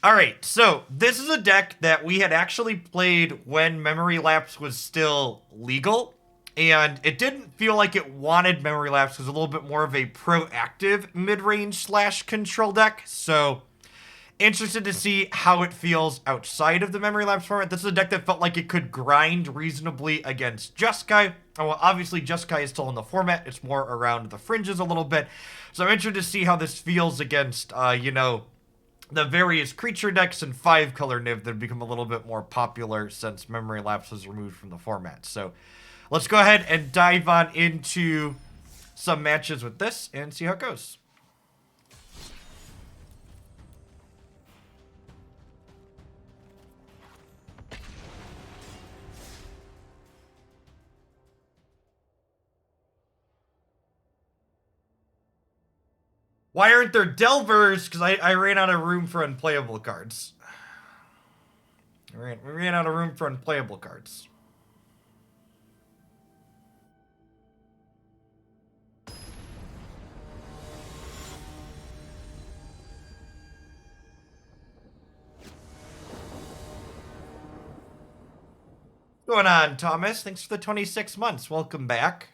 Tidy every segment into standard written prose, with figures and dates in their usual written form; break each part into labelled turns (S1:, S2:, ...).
S1: All right, so this is a deck that we had actually played when Memory Lapse was still legal, and it didn't feel like it wanted Memory Lapse. It was a little bit more of a proactive mid-range slash control deck, so interested to see how it feels outside of the Memory Lapse format. This is a deck that felt like it could grind reasonably against Jeskai. Oh, well, obviously, Jeskai is still in the format. It's more around the fringes a little bit. So I'm interested to see how this feels against, you know, the various creature decks and 5-color Niv that have become a little bit more popular since Memory Lapse was removed from the format. So let's go ahead and dive on into some matches with this and see how it goes. Why aren't there Delvers? Because I ran out of room for unplayable cards. We ran out of room for unplayable cards. What's going on, Thomas? Thanks for the 26 months. Welcome back.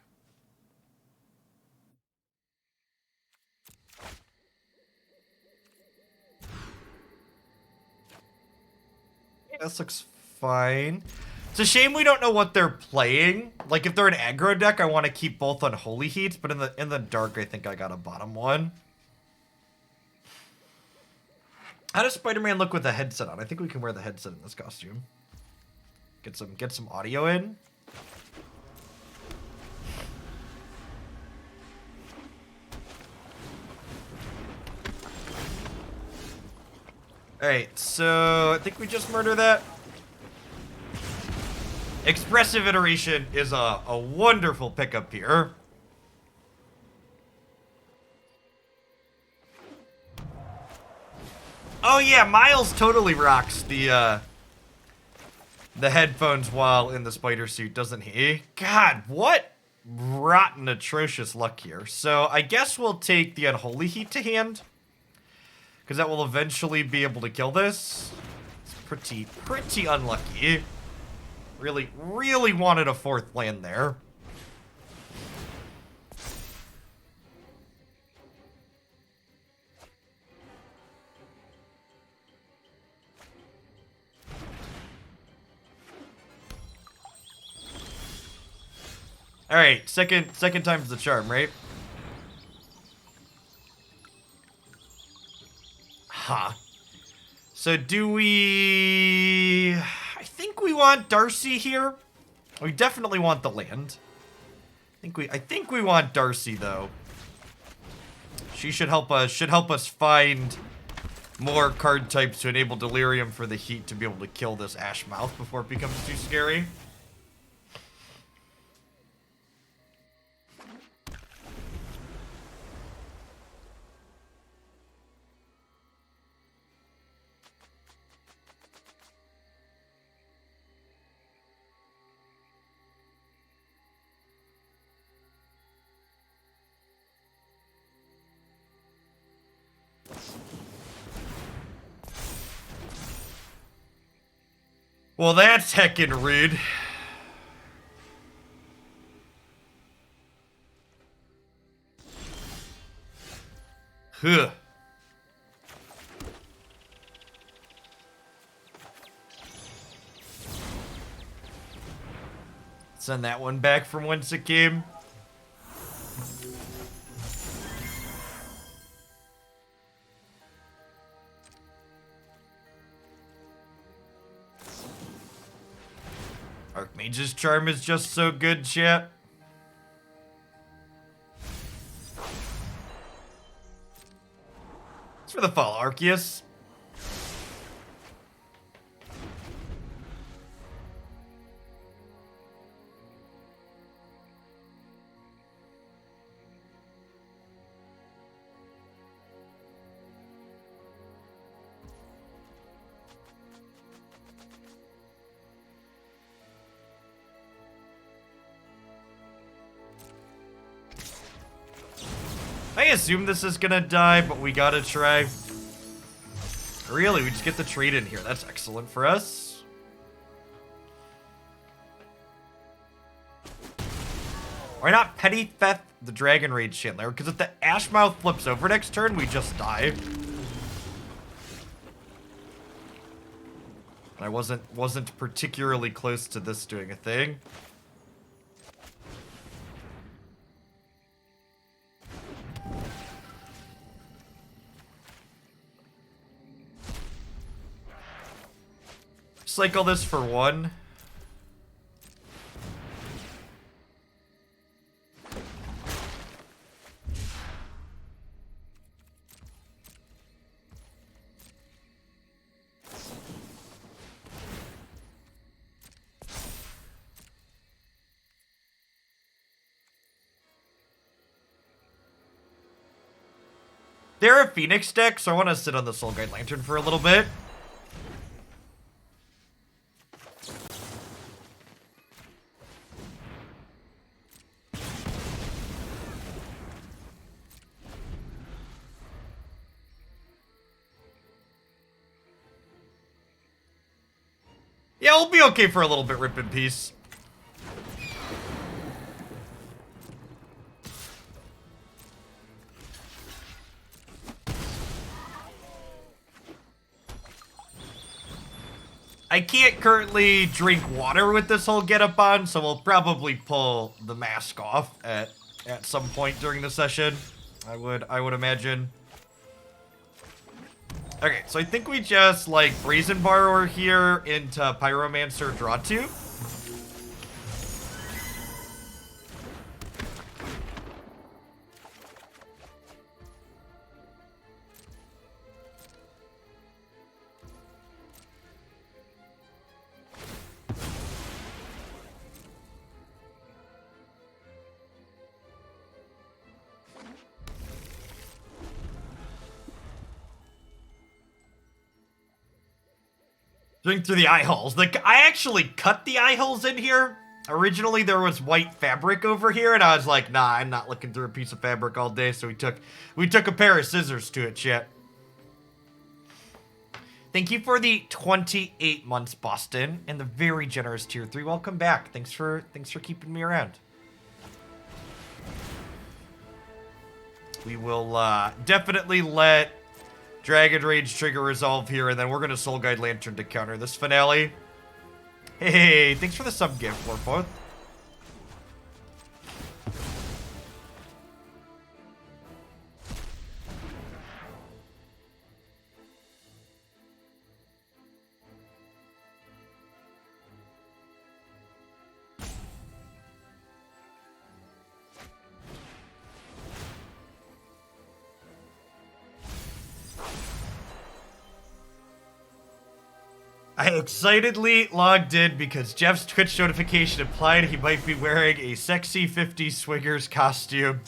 S1: This looks fine. It's a shame we don't know what they're playing. Like, if they're an aggro deck, I want to keep both Unholy Heat, but in the dark, I think I got a bottom one. How does Spider-Man look with a headset on? I think we can wear the headset in this costume. Get some audio in. Alright, so I think we just murder that. Expressive Iteration is a wonderful pickup here. Oh yeah, Miles totally rocks the headphones while in the spider suit, doesn't he? God, what rotten, atrocious luck here. So I guess we'll take the Unholy Heat to hand, because that will eventually be able to kill this. It's pretty unlucky. Really wanted a 4th land there. All right, second time's the charm, right? Huh. So do we... I think we want Darcy here. We definitely want the land. I think we want Darcy though. She should help us find more card types to enable Delirium for the Heat to be able to kill this Ash Mouth before it becomes too scary. Well, that's heckin' rude. Huh. Send that one back from whence it came. Archmage's charm is just so good, chat. It's for the fall, Arceus. I assume this is gonna die, but we gotta try. Really? We just get the trade in here. That's excellent for us. Why not Petty Theft the Dragon Rage Chandler? Because if the Ashmouth flips over next turn, we just die. I wasn't particularly close to this doing a thing. Cycle this for 1. They're a Phoenix deck, so I want to sit on the Soul Guide Lantern for a little bit. Yeah, we'll be okay for a little bit, rip in peace. I can't currently drink water with this whole getup on, so we'll probably pull the mask off at some point during the session. I would imagine. Okay, so I think we just like Brazen Borrower here into Pyromancer draw 2. Drink through the eye holes. Like, I actually cut the eye holes in here. Originally, there was white fabric over here, and I was like, nah, I'm not looking through a piece of fabric all day, so we took a pair of scissors to it, shit. Thank you for the 28 months, Boston, and the very generous tier 3. Welcome back. Thanks for keeping me around. We will definitely let Dragon Rage trigger resolve here, and then we're gonna Soul Guide Lantern to counter this finale. Hey, thanks for the sub gift, Warforth. I excitedly logged in because Jeff's Twitch notification implied he might be wearing a sexy 50s swingers costume.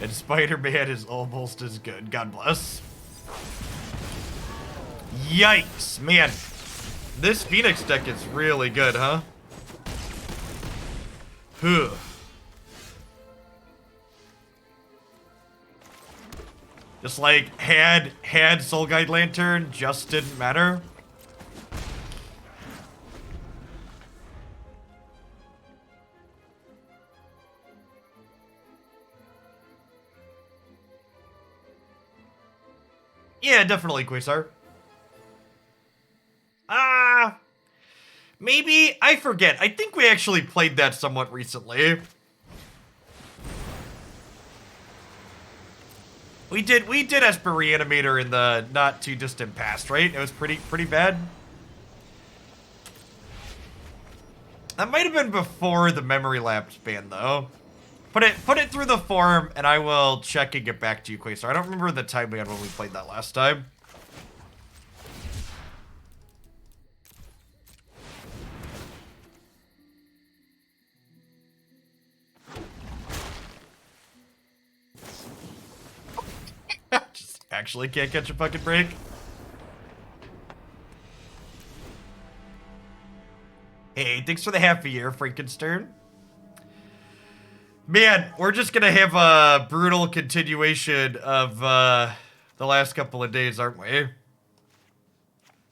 S1: And Spider-Man is almost as good. God bless. Yikes, man. This Phoenix deck is really good, huh? Whew. Just like, had Soul Guide Lantern, just didn't matter. Yeah, definitely, Quasar. Maybe, I forget. I think we actually played that somewhat recently. We did Esper Reanimator in the not too distant past, right? It was pretty bad. That might have been before the memory lapse ban, though. Put it through the forum, and I will check and get back to you, Quasar. I don't remember the time we had when we played that last time. Just actually can't catch a fucking break. Hey, thanks for the half a year, Frankenstern. Man, we're just gonna have a brutal continuation of the last couple of days, aren't we?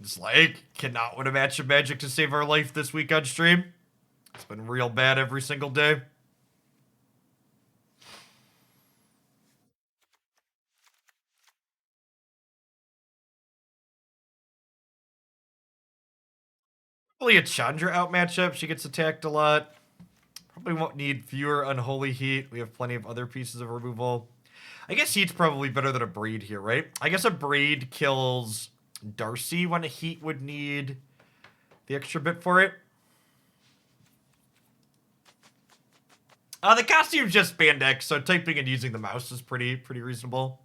S1: Just like, cannot win a match of Magic to save our life this week on stream. It's been real bad every single day. Probably a Chandra out matchup. She gets attacked a lot. Probably won't need fewer Unholy Heat. We have plenty of other pieces of removal. I guess Heat's probably better than Abrade here, right? I guess Abrade kills Darcy when a Heat would need the extra bit for it. The costume's just spandex, so typing and using the mouse is pretty reasonable.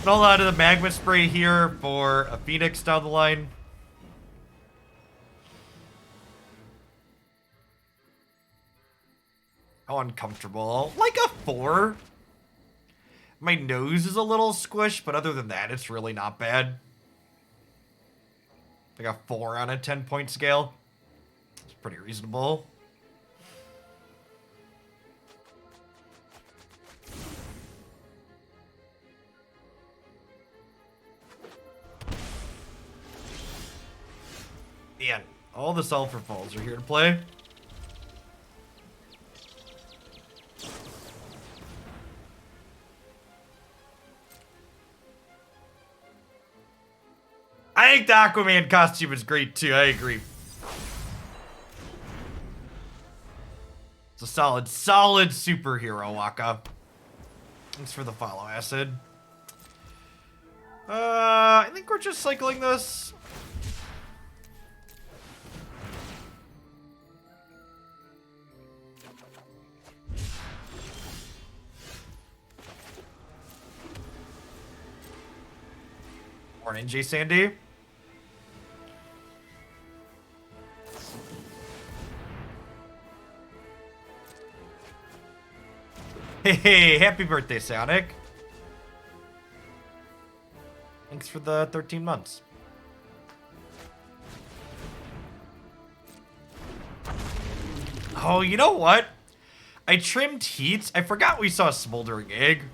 S1: Roll out of the Magma Spray here for a Phoenix down the line. How uncomfortable. Like a 4. My nose is a little squished, but other than that, it's really not bad. Like a 4 on a 10-point scale. It's pretty reasonable. Man, all the Sulfur Falls are here to play. I think the Aquaman costume is great too, I agree. It's a solid superhero, Waka. Thanks for the follow, Acid. I think we're just cycling this. Morning, J Sandy. Hey, happy birthday, Sonic. Thanks for the 13 months. Oh, you know what? I trimmed Heat. I forgot we saw Smoldering Egg.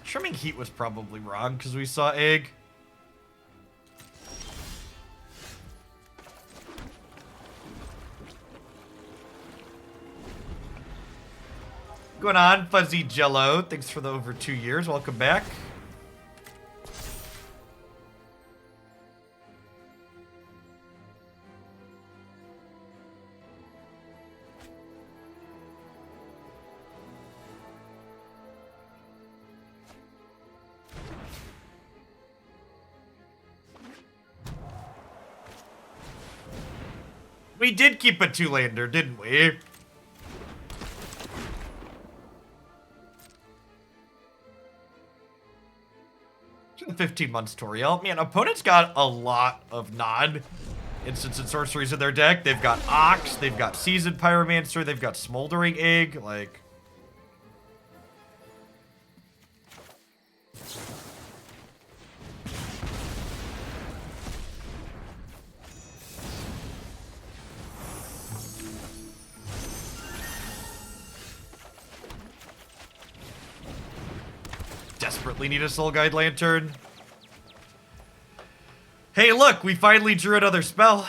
S1: Trimming Heat was probably wrong because we saw Egg. Going on, Fuzzy Jello. Thanks for the over 2 years. Welcome back. We did keep a 2-lander, didn't we? 15 months Toriel. Man, opponents got a lot of non-instants and sorceries in their deck. They've got Ox, they've got Seasoned Pyromancer, they've got Smoldering Egg, like... Desperately need a Soul Guide Lantern. Hey, look, we finally drew another spell.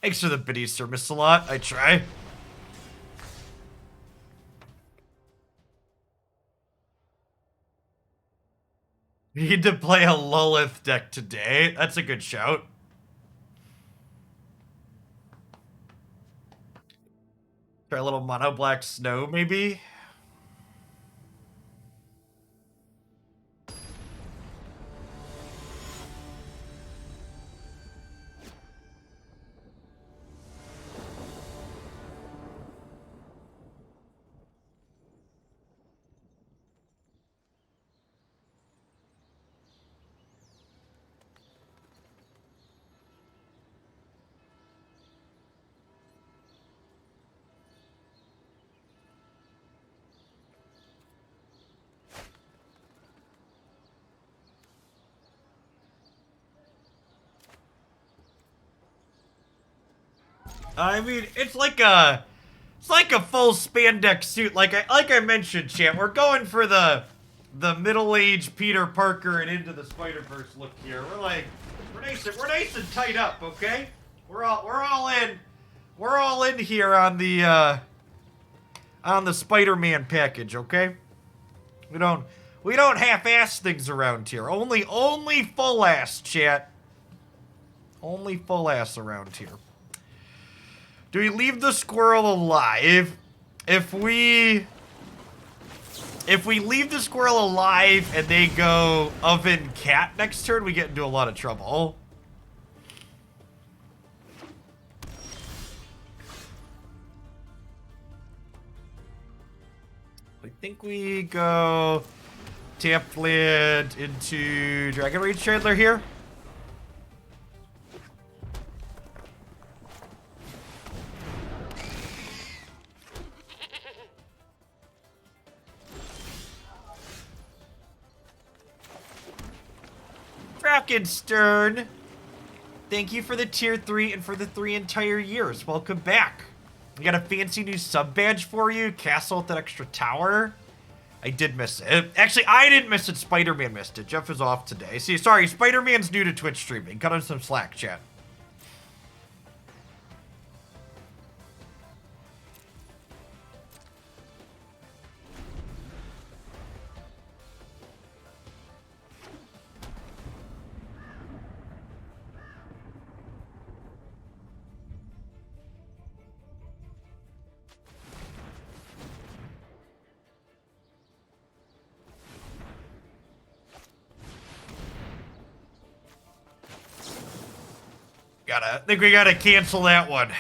S1: Thanks for the biddies, Sir Miss-a-lot. I try. Need to play a Lilith deck today. That's a good shout. Try a little mono black snow, maybe? I mean, it's like a full spandex suit. Like I mentioned, chat. We're going for the middle-aged Peter Parker and Into the Spider-Verse look here. We're nice and tight up, okay? We're all in here on the Spider-Man package, okay? We don't half-ass things around here. Only full ass, chat. Only full ass around here. Do we leave the squirrel alive? If we leave the squirrel alive and they go oven cat next turn, we get into a lot of trouble. I think we go tapped land into Dragon Rage Chandler here. Stern, thank you for the tier 3 and for the 3 entire years. Welcome back. We got a fancy new sub badge for you. Castle with that extra tower. I did miss it. Actually, I didn't miss it. Spider-Man missed it. Jeff is off today. See, sorry, Spider-Man's new to Twitch streaming. Cut him some slack, chat. I think we gotta cancel that one.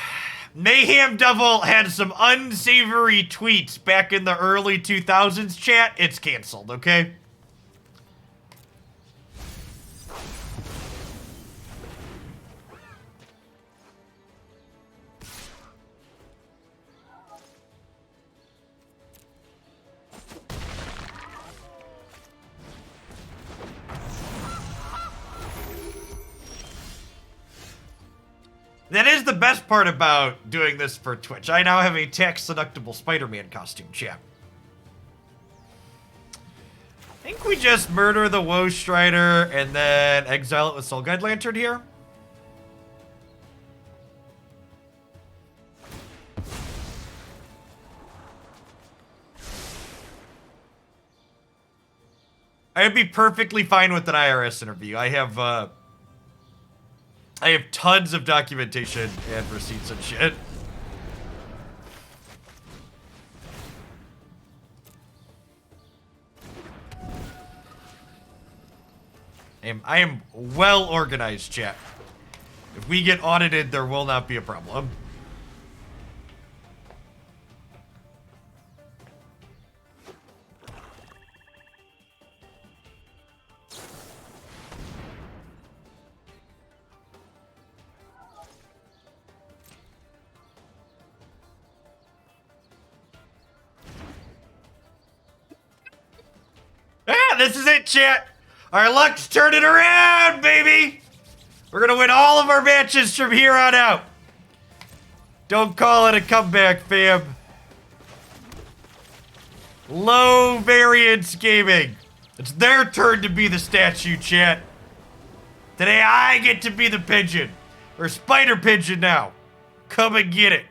S1: Mayhem Devil had some unsavory tweets back in the early 2000s, chat. It's canceled, okay? That is the best part about doing this for Twitch. I now have a tax-deductible Spider-Man costume, chat. I think we just murder the Woe Strider and then exile it with Soul Guide Lantern here. I'd be perfectly fine with an IRS interview. I have tons of documentation and receipts and shit. I am well organized, chat. If we get audited, there will not be a problem. This is it, chat. Our luck's turning around, baby. We're gonna win all of our matches from here on out. Don't call it a comeback, fam. Low variance gaming. It's their turn to be the statue, chat. Today I get to be the pigeon. Or spider pigeon now. Come and get it.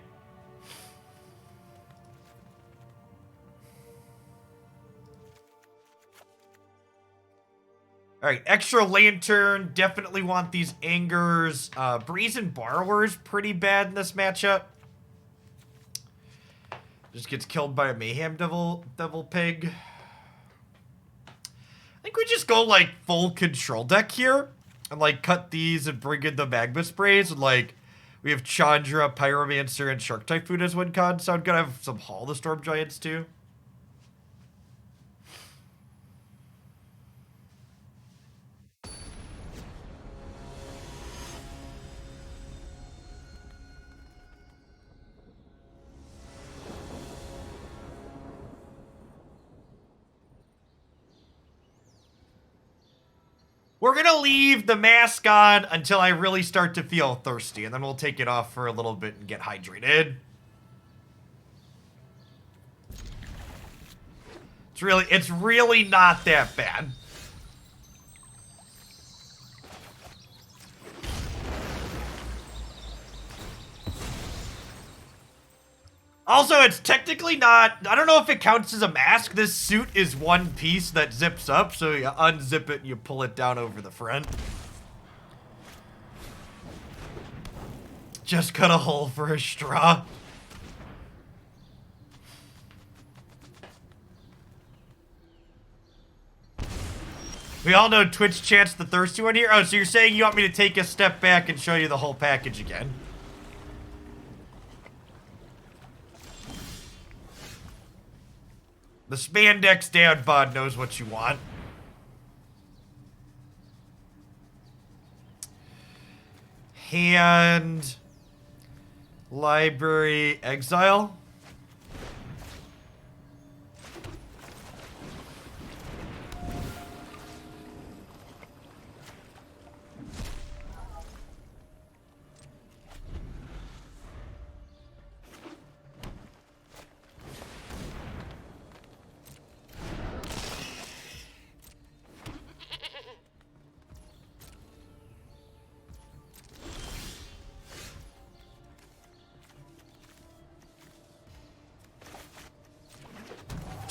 S1: Alright, extra lantern. Definitely want these angers. Brazen Borrower is pretty bad in this matchup. Just gets killed by a Mayhem Devil Pig. I think we just go, like, full control deck here. And, like, cut these and bring in the Magma Sprays. And, like, we have Chandra, Pyromancer, and Shark Typhoon as win con. So I'm gonna have some Hall the Storm Giants, too. We're gonna leave the mask on until I really start to feel thirsty, and then we'll take it off for a little bit and get hydrated. It's really not that bad. Also, it's technically not... I don't know if it counts as a mask. This suit is one piece that zips up, so you unzip it and you pull it down over the front. Just cut a hole for a straw. We all know Twitch chat's the thirsty one here. Oh, so you're saying you want me to take a step back and show you the whole package again? The spandex dad bod knows what you want. Hand. Library. Exile.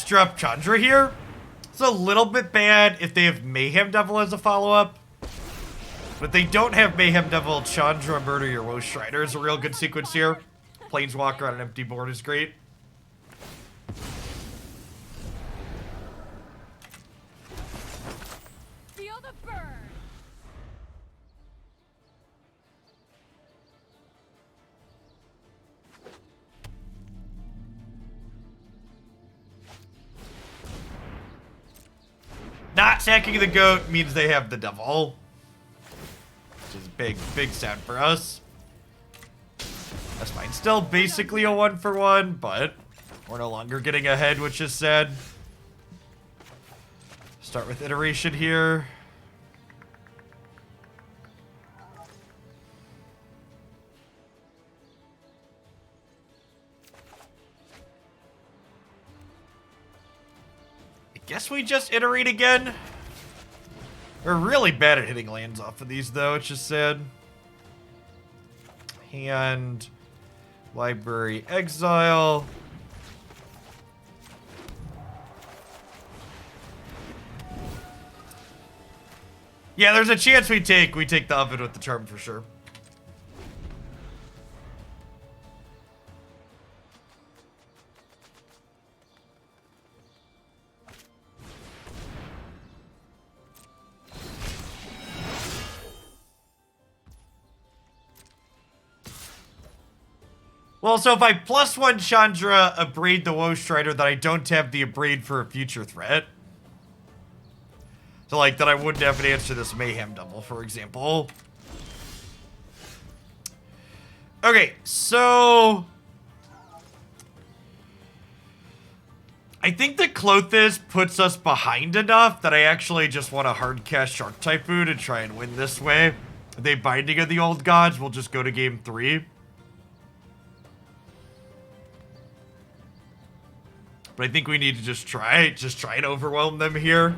S1: Drop Chandra here. It's a little bit bad if they have Mayhem Devil as a follow-up. But they don't have Mayhem Devil. Chandra, Murder Your Woe Strider is a real good sequence here. Planeswalker on an empty board is great.
S2: Feel the burn.
S1: Not sacking the goat means they have the devil. Which is big sound for us. That's fine. Still basically a 1-for-1, but we're no longer getting ahead, which is sad. Start with iteration here. Guess we just iterate again. We're really bad at hitting lands off of these, though. It's just sad. Hand. Library. Exile. Yeah, there's a chance we take the oven with the charm for sure. Well, so if I +1 Chandra, Abrade the Woe Strider, that I don't have the Abrade for a future threat. So, like, that I wouldn't have an answer to this Mayhem Devil, for example. Okay, so... I think the Clothis puts us behind enough that I actually just want to hard cast Shark Typhoon and try and win this way. If they Binding of the Old Gods, we'll just go to game 3. But I think we need to just try and overwhelm them here.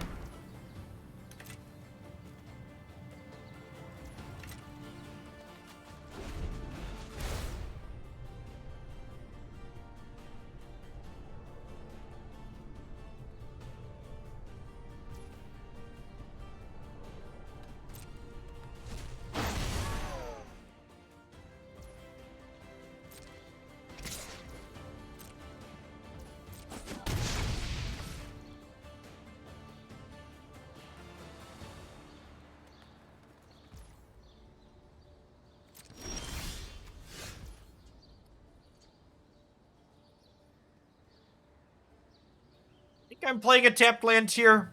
S1: I'm playing a tapped land here.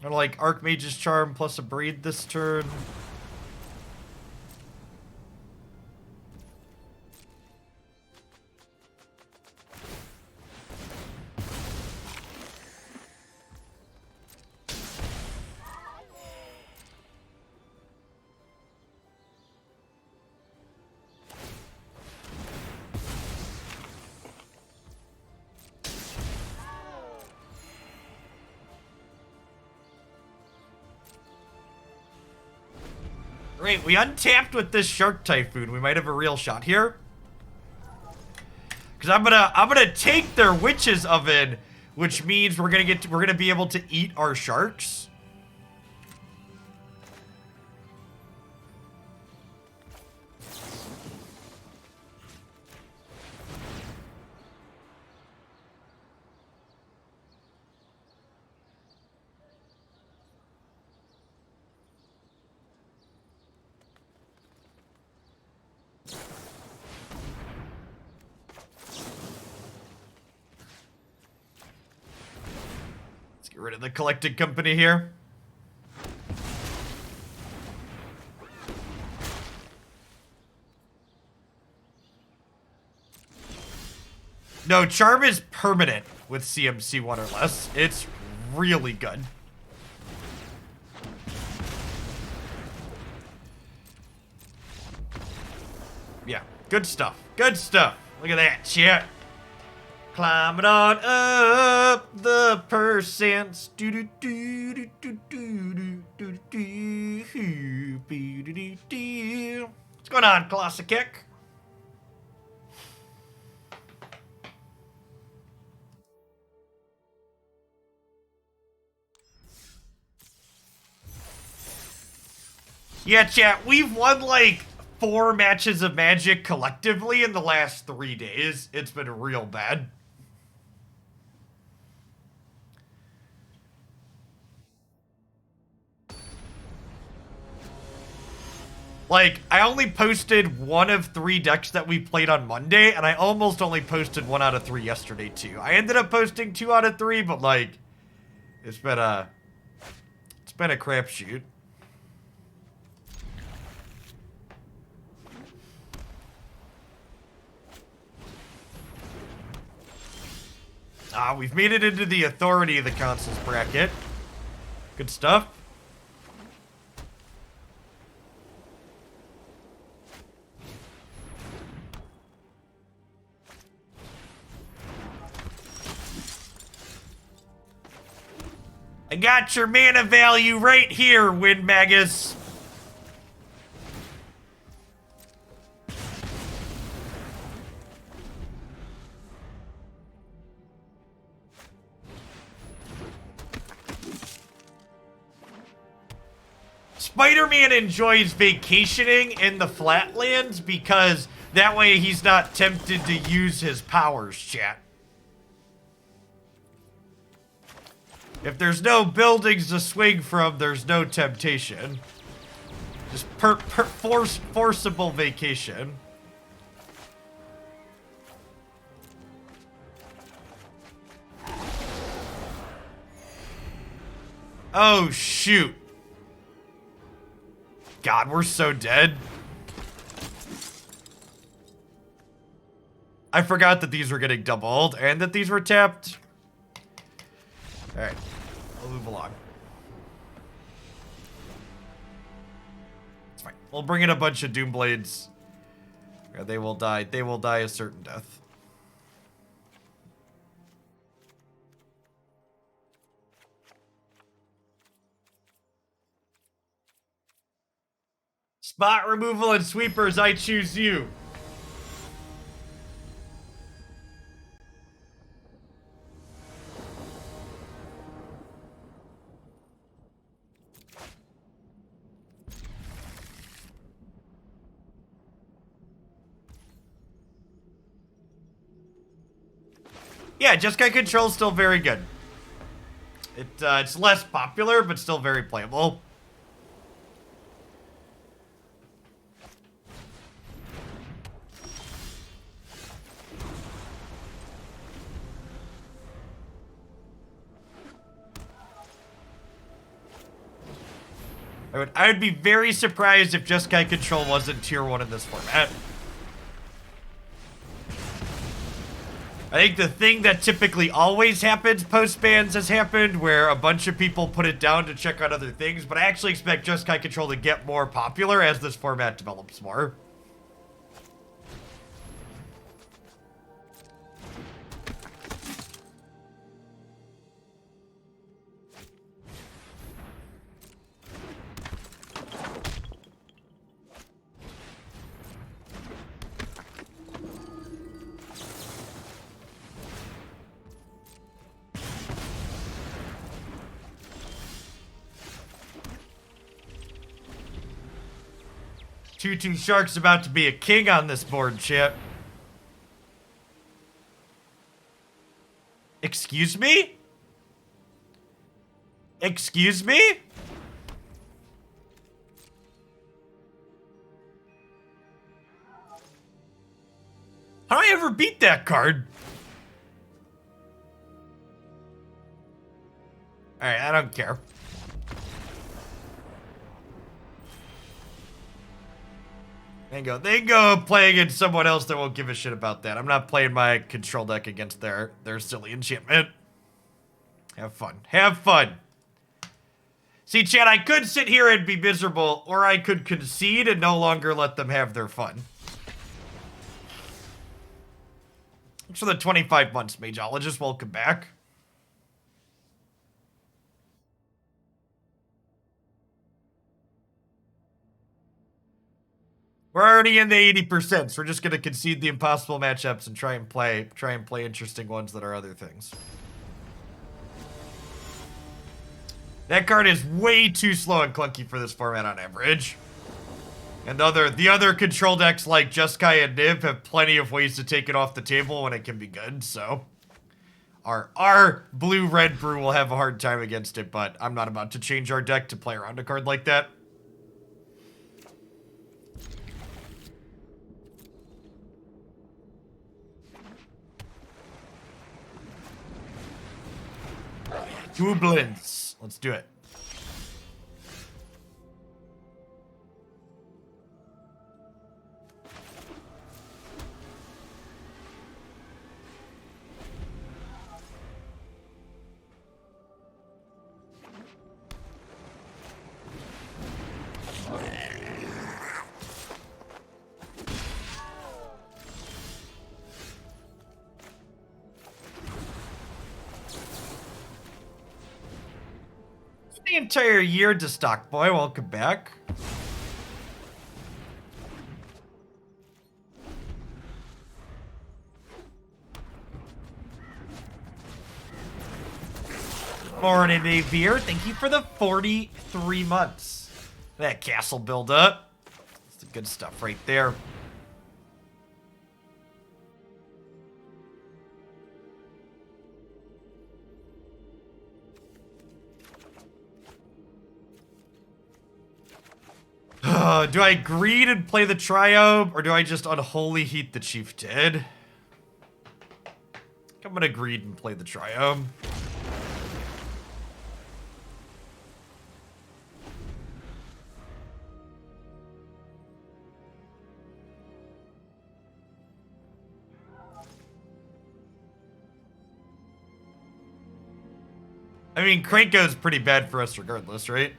S1: Or like Archmage's Charm plus Abrade this turn. Great, we untapped with this Shark Typhoon. We might have a real shot here. Cause I'm gonna take their Witch's Oven, which means we're gonna be able to eat our sharks. Get rid of the collected company here. No, Charm is permanent with CMC 1 or less. It's really good. Yeah, good stuff. Good stuff. Look at that, chat. Climbing on up the percents. What's going on, Classic Kick? Yeah, chat, we've won like 4 matches of Magic collectively in the last 3 days. It's been real bad. Like, I only posted 1 of 3 decks that we played on Monday, and I almost only posted 1 out of 3 yesterday, too. I ended up posting 2 out of 3, but, like, it's been a crapshoot. We've made it into the Authority of the Consoles bracket. Good stuff. I got your mana value right here, Wind Magus. Spider-Man enjoys vacationing in the Flatlands because that way he's not tempted to use his powers, chat. If there's no buildings to swing from, there's no temptation. Just forcible vacation. Oh, shoot. God, we're so dead. I forgot that these were getting doubled and that these were tapped. Alright, I'll move along. It's fine. We'll bring in a bunch of Doomblades. Yeah, they will die. They will die a certain death. Spot removal and sweepers, I choose you. Yeah, Jeskai Control's still very good. It's less popular, but still very playable. I would be very surprised if Jeskai Control wasn't tier 1 in this format. I think the thing that typically always happens post-bans has happened, where a bunch of people put it down to check out other things, but I actually expect Jeskai Control to get more popular as this format develops more. Two Shark's about to be a king on this board, Chip. Excuse me? Excuse me? How do I ever beat that card? Alright, I don't care. They can go play against someone else that won't give a shit about that. I'm not playing my control deck against their silly enchantment. Have fun. Have fun. See, Chad, I could sit here and be miserable, or I could concede and no longer let them have their fun. Thanks for the 25 months, Mageologist. Welcome back. We're already in the 80%, so we're just gonna concede the impossible matchups and try and play interesting ones that are other things. That card is way too slow and clunky for this format on average. And the other control decks like Jeskai and Nib have plenty of ways to take it off the table when it can be good, so our blue-red brew will have a hard time against it, but I'm not about to change our deck to play around a card like that. Goblins. Let's do it. The entire year to Stock Boy, welcome back. Morning, Avier. Thank you for the 43 months. That castle build up. That's the good stuff right there. Do I greed and play the Triome, or do I just Unholy Heat the Chieftain? I'm gonna greed and play the Triome. I mean, Krenko's pretty bad for us regardless, right?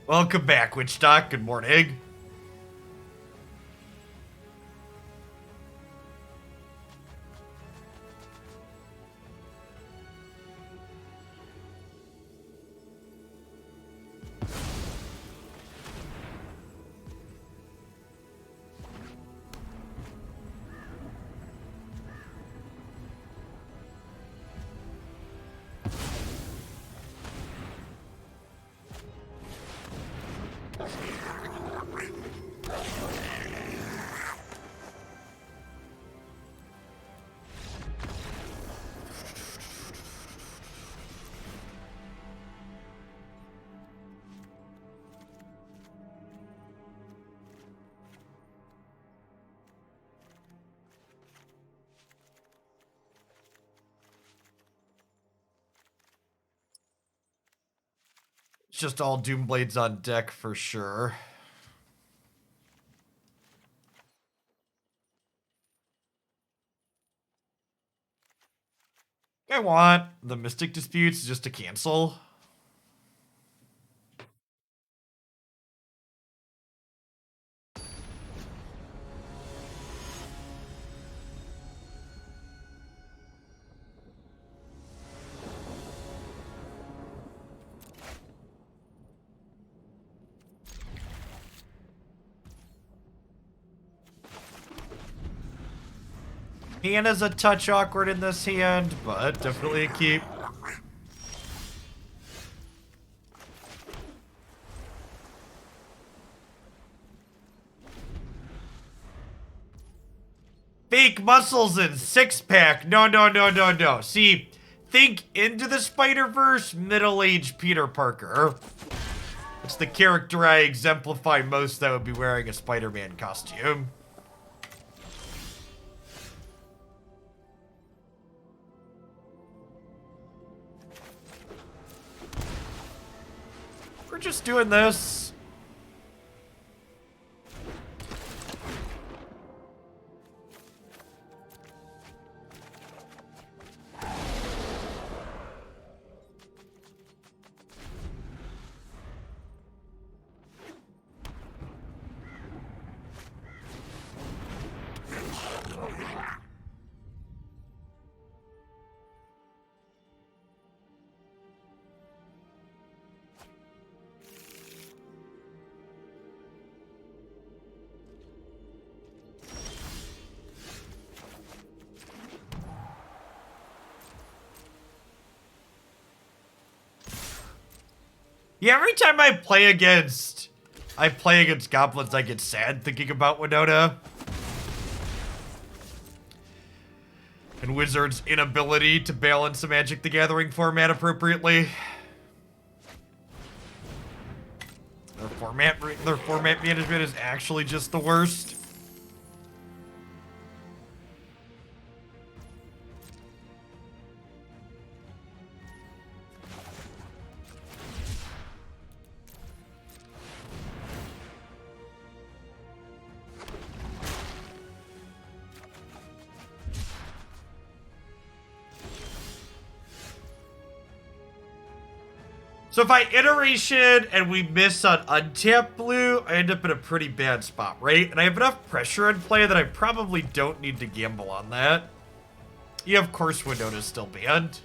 S1: Welcome back, Witchstock. Good morning. just all Doomblades on deck for sure. I want the Mystic Disputes just to cancel. Hannah's a touch awkward in this hand, but definitely a keep. Fake muscles and six-pack. No, no, no, no, no. See, think Into the Spider-Verse, middle-aged Peter Parker. It's the character I exemplify most that would be wearing a Spider-Man costume. We're just doing this. Yeah, every time I play against goblins, I get sad thinking about Winota. And Wizards' inability to balance the Magic the Gathering format appropriately. Their format management is actually just the worst. So if I iteration and we miss on untap blue, I end up in a pretty bad spot, right? And I have enough pressure in play that I probably don't need to gamble on that. Yeah, of course Winona's still banned.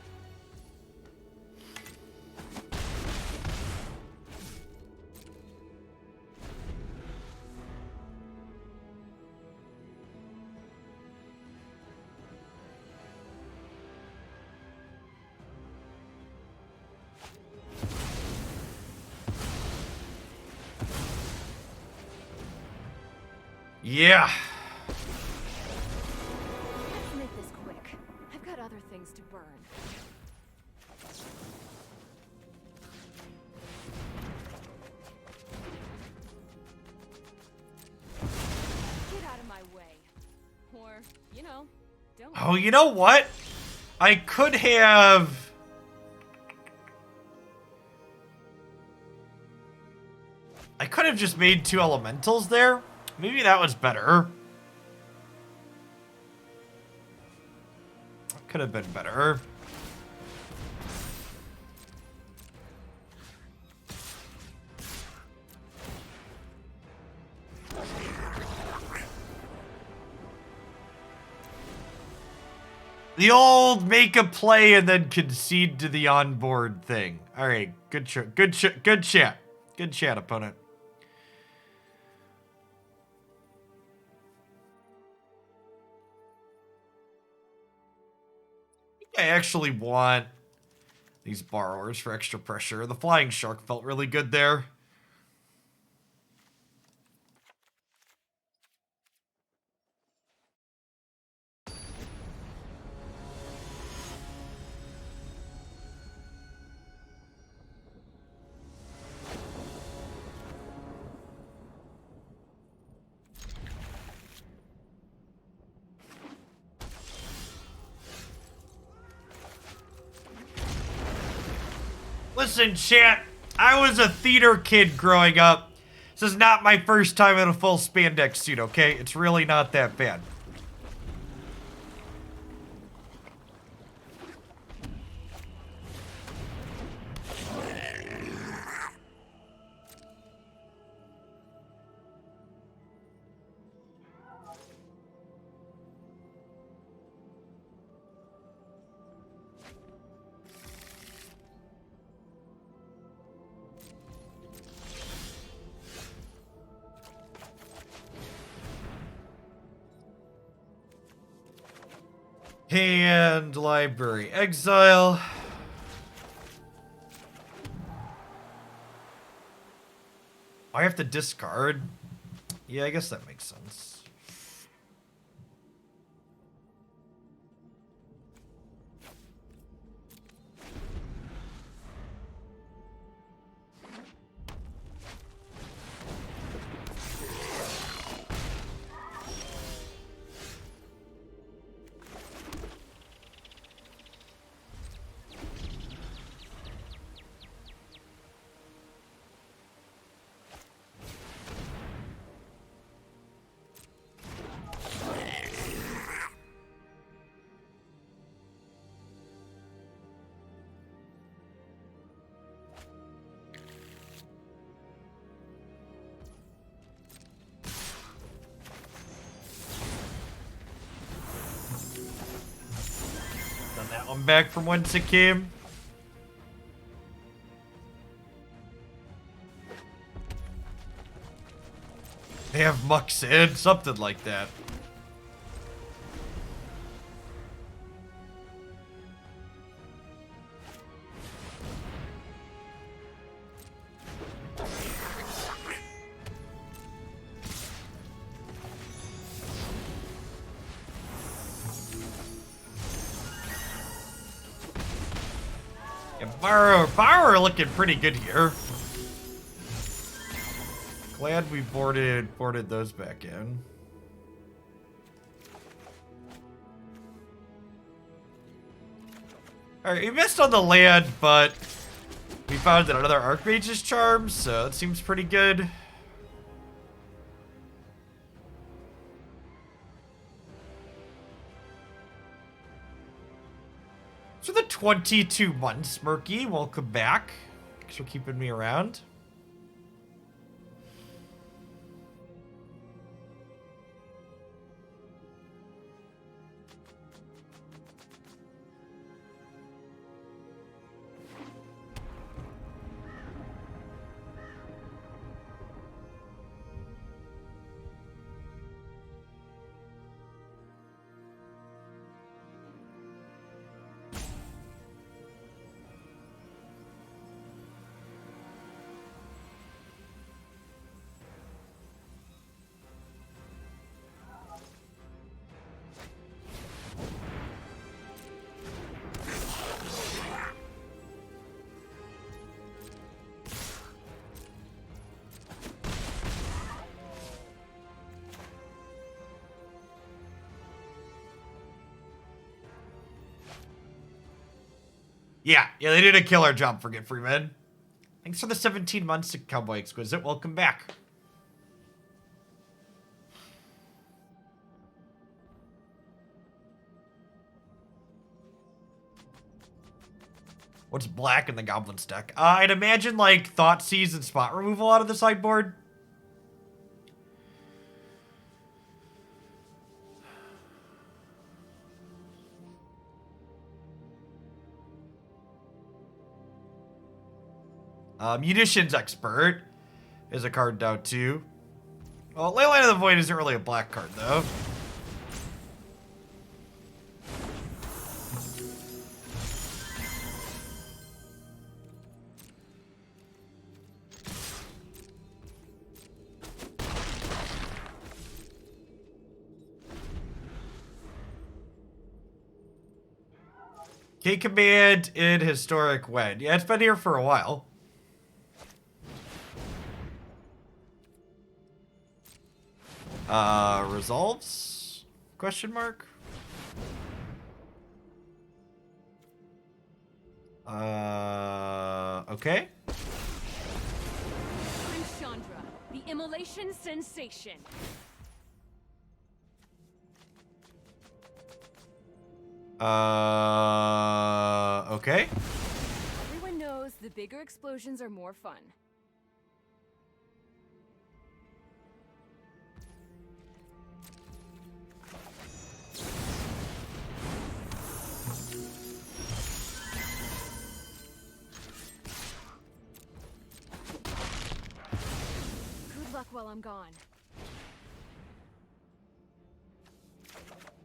S1: Yeah.
S2: Let's make this quick. I've got other things to burn. Get out of my way. Or, you know, don't.
S1: Oh, you know what? I could have... just made 2 elementals there. Maybe that was better. Could have been better. The old make a play and then concede to the onboard thing. All right, good chat. Good chat, opponent. I actually want these borrowers for extra pressure. The flying shark felt really good there. Listen, chat, I was a theater kid growing up. This is not my first time in a full spandex suit, okay? It's really not that bad. And library exile. I have to discard. Yeah, I guess that makes sense. That one back from whence it came. They have mucks in, something like that. Borrower looking pretty good here. Glad we boarded those back in. Alright, we missed on the land, but we found another Archmage's charm, so that seems pretty good. For the 22 months, Murky, welcome back. Thanks for keeping me around. Yeah, they did a killer job for Get Free Men. Thanks for the 17 months to Cowboy Exquisite. Welcome back. What's black in the Goblin stack? I'd imagine like Thoughtseize and Spot Removal out of the sideboard. Munitions Expert is a card now too. Well, Leyline of the Void isn't really a black card though. K-Command in Historic When. Yeah, it's been here for a while. Resolves? Question mark? Okay.
S2: immolation sensation.
S1: Okay.
S2: Everyone knows the bigger explosions are more fun. Good luck while I'm gone.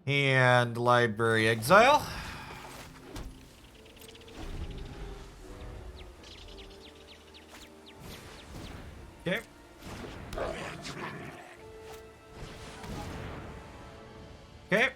S1: And library exile. Okay. Okay.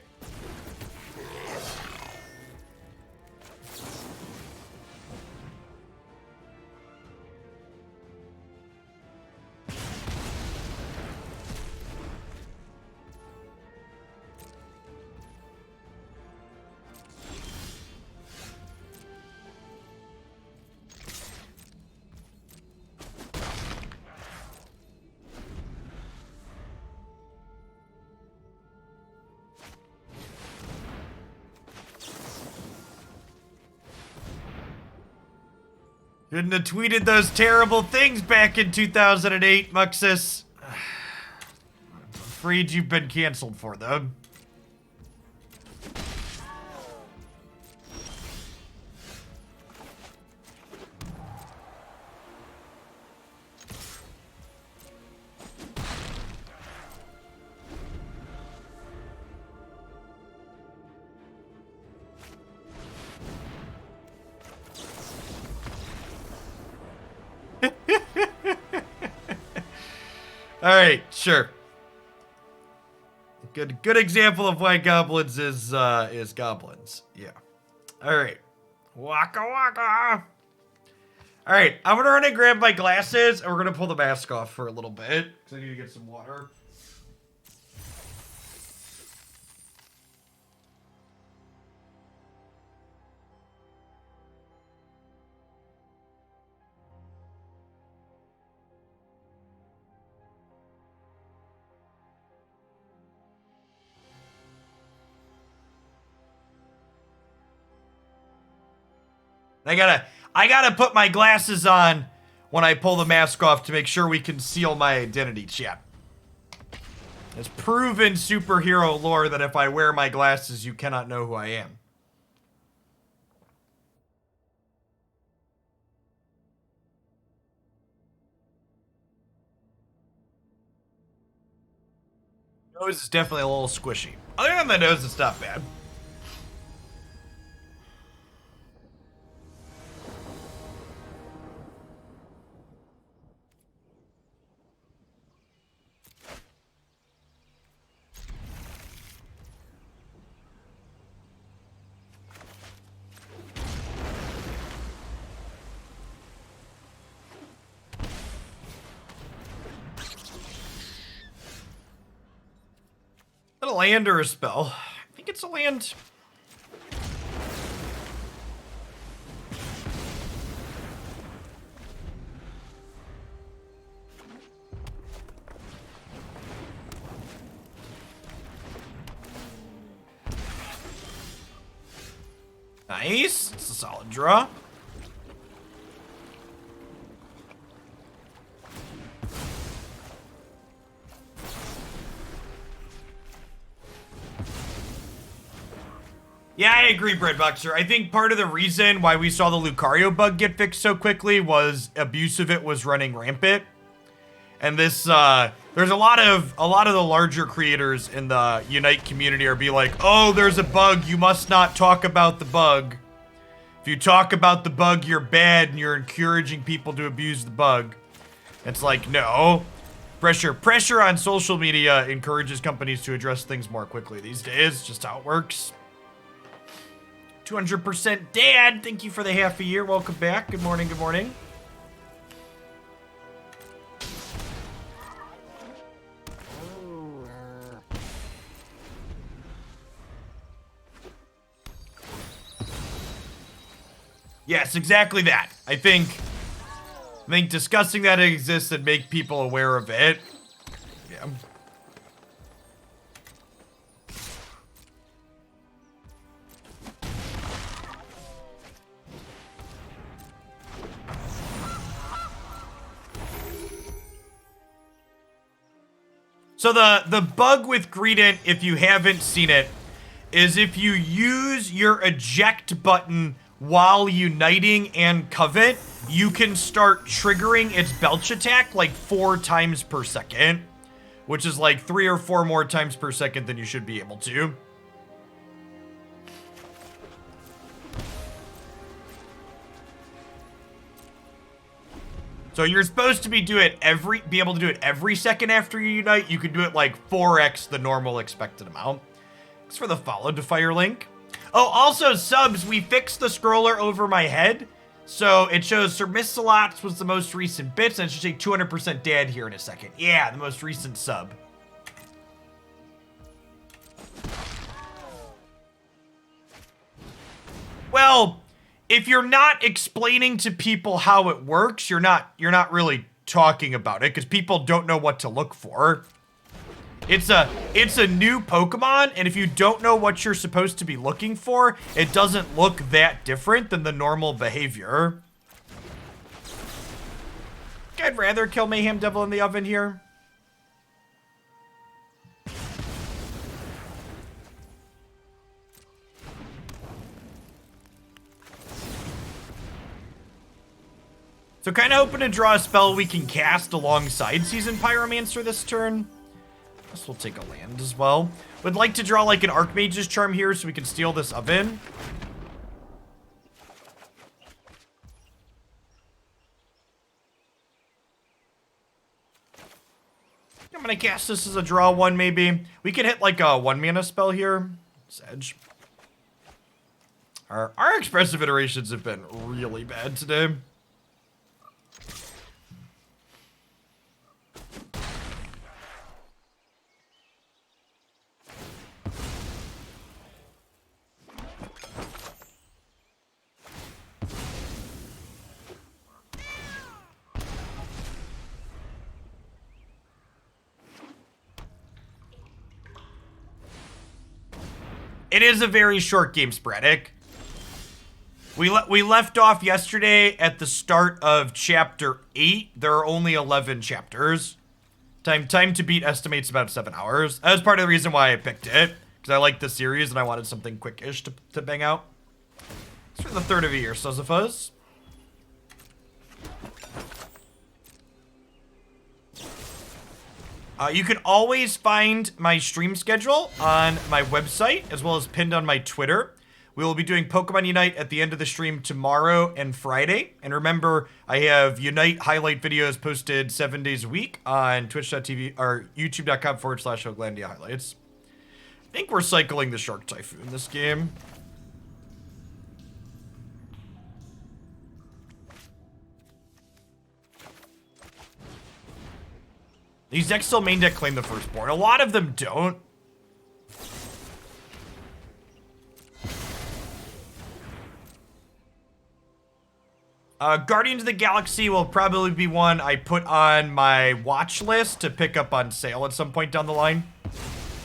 S1: Shouldn't have tweeted those terrible things back in 2008, Muxus. I'm afraid you've been canceled for them. All right, sure. Good example of why goblins is goblins. Yeah. All right. Waka waka. All right, I'm gonna run and grab my glasses, and we're gonna pull the mask off for a little bit because I need to get some water. I gotta put my glasses on when I pull the mask off to make sure we conceal my identity, chat. It's proven superhero lore that if I wear my glasses, you cannot know who I am. Nose is definitely a little squishy. Other than the nose, it's not bad. A land or a spell? I think it's a land. Nice. It's a solid draw. Yeah, I agree, Breadboxer. I think part of the reason why we saw the Lucario bug get fixed so quickly was abuse of it was running rampant. And this, there's a lot of the larger creators in the Unite community are be like, oh, there's a bug, you must not talk about the bug. If you talk about the bug, you're bad and you're encouraging people to abuse the bug. It's like, no. Pressure on social media encourages companies to address things more quickly these days, just how it works. 200% Dad, thank you for the half a year. Welcome back. Good morning, good morning. Yes, exactly that. I think I think discussing that it exists and make people aware of it. Yeah. So the bug with Greedent, if you haven't seen it, is if you use your eject button while uniting and covet, you can start triggering its belch attack like 4 times per second, which is like 3 or 4 more times per second than you should be able to. So you're supposed to be able to do it every second after you unite. You can do it like 4x the normal expected amount. Thanks for the follow to Firelink. Oh, also subs, we fixed the scroller over my head. So it shows Sir Mistalots was the most recent bits, and it should say 200% dead here in a second. Yeah, the most recent sub. Well, if you're not explaining to people how it works, you're not really talking about it, because people don't know what to look for. It's a new Pokemon, and if you don't know what you're supposed to be looking for, it doesn't look that different than the normal behavior. I'd rather kill Mayhem Devil in the oven here. So kind of hoping to draw a spell we can cast alongside Seasoned Pyromancer this turn. Guess we'll take a land as well. Would like to draw like an Archmage's Charm here so we can steal this oven. I'm gonna cast this as a draw 1 maybe. We could hit like a 1 mana spell here. Sedge. Our expressive iterations have been really bad today. It is a very short game, Sporadic. We left off yesterday at the start of chapter 8. There are only 11 chapters. Time to beat estimates about 7 hours. That was part of the reason why I picked it, because I like the series and I wanted something quickish to bang out. It's for the third of a year, Suzzafuzz. You can always find my stream schedule on my website, as well as pinned on my Twitter. We will be doing Pokemon Unite at the end of the stream tomorrow and Friday. And remember, I have Unite highlight videos posted 7 days a week on twitch.tv or youtube.com/Hoaglandia highlights. I think we're cycling the Shark Typhoon this game. These decks still main deck claim the firstborn. A lot of them don't. Guardians of the Galaxy will probably be one I put on my watch list to pick up on sale at some point down the line.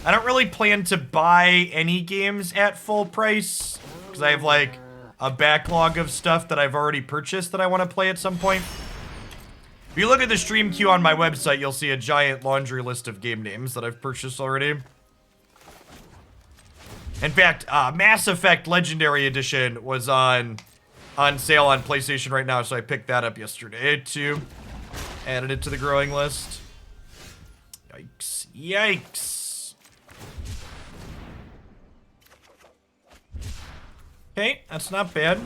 S1: I don't really plan to buy any games at full price, because I have like a backlog of stuff that I've already purchased that I want to play at some point. If you look at the stream queue on my website, you'll see a giant laundry list of game names that I've purchased already. In fact, Mass Effect Legendary Edition was on sale on PlayStation right now, so I picked that up yesterday too. Added it to the growing list. Yikes. Yikes. Okay, that's not bad.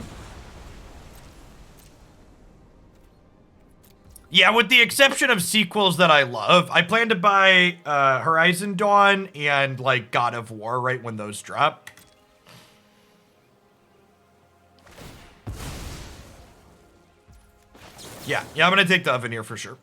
S1: Yeah, with the exception of sequels that I love, I plan to buy Horizon Dawn and like God of War right when those drop. Yeah, I'm gonna take the oven here for sure.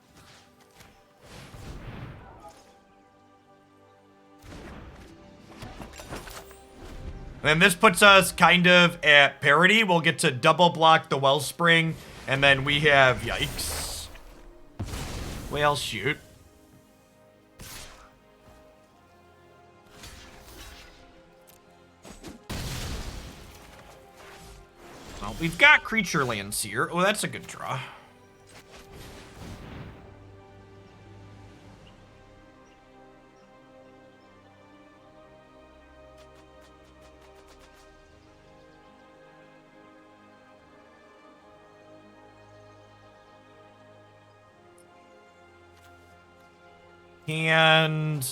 S1: And this puts us kind of at parity. We'll get to double block the Wellspring, and then we have, yikes. Whale shoot. Well, we've got creature lands here. Oh, that's a good draw. And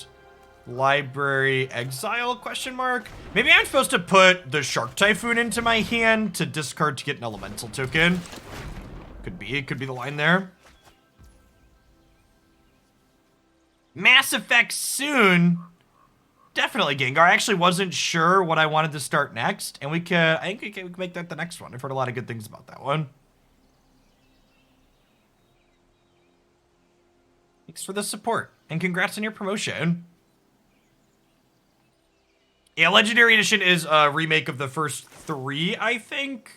S1: library exile question mark. Maybe I'm supposed to put the Shark Typhoon into my hand to discard to get an elemental token. Could be. It could be the line there. Mass Effect soon. Definitely Gengar. I actually wasn't sure what I wanted to start next, and I think we can make that the next one. I've heard a lot of good things about that one. Thanks for the support, and congrats on your promotion. Yeah, Legendary Edition is a remake of the first 3, I think.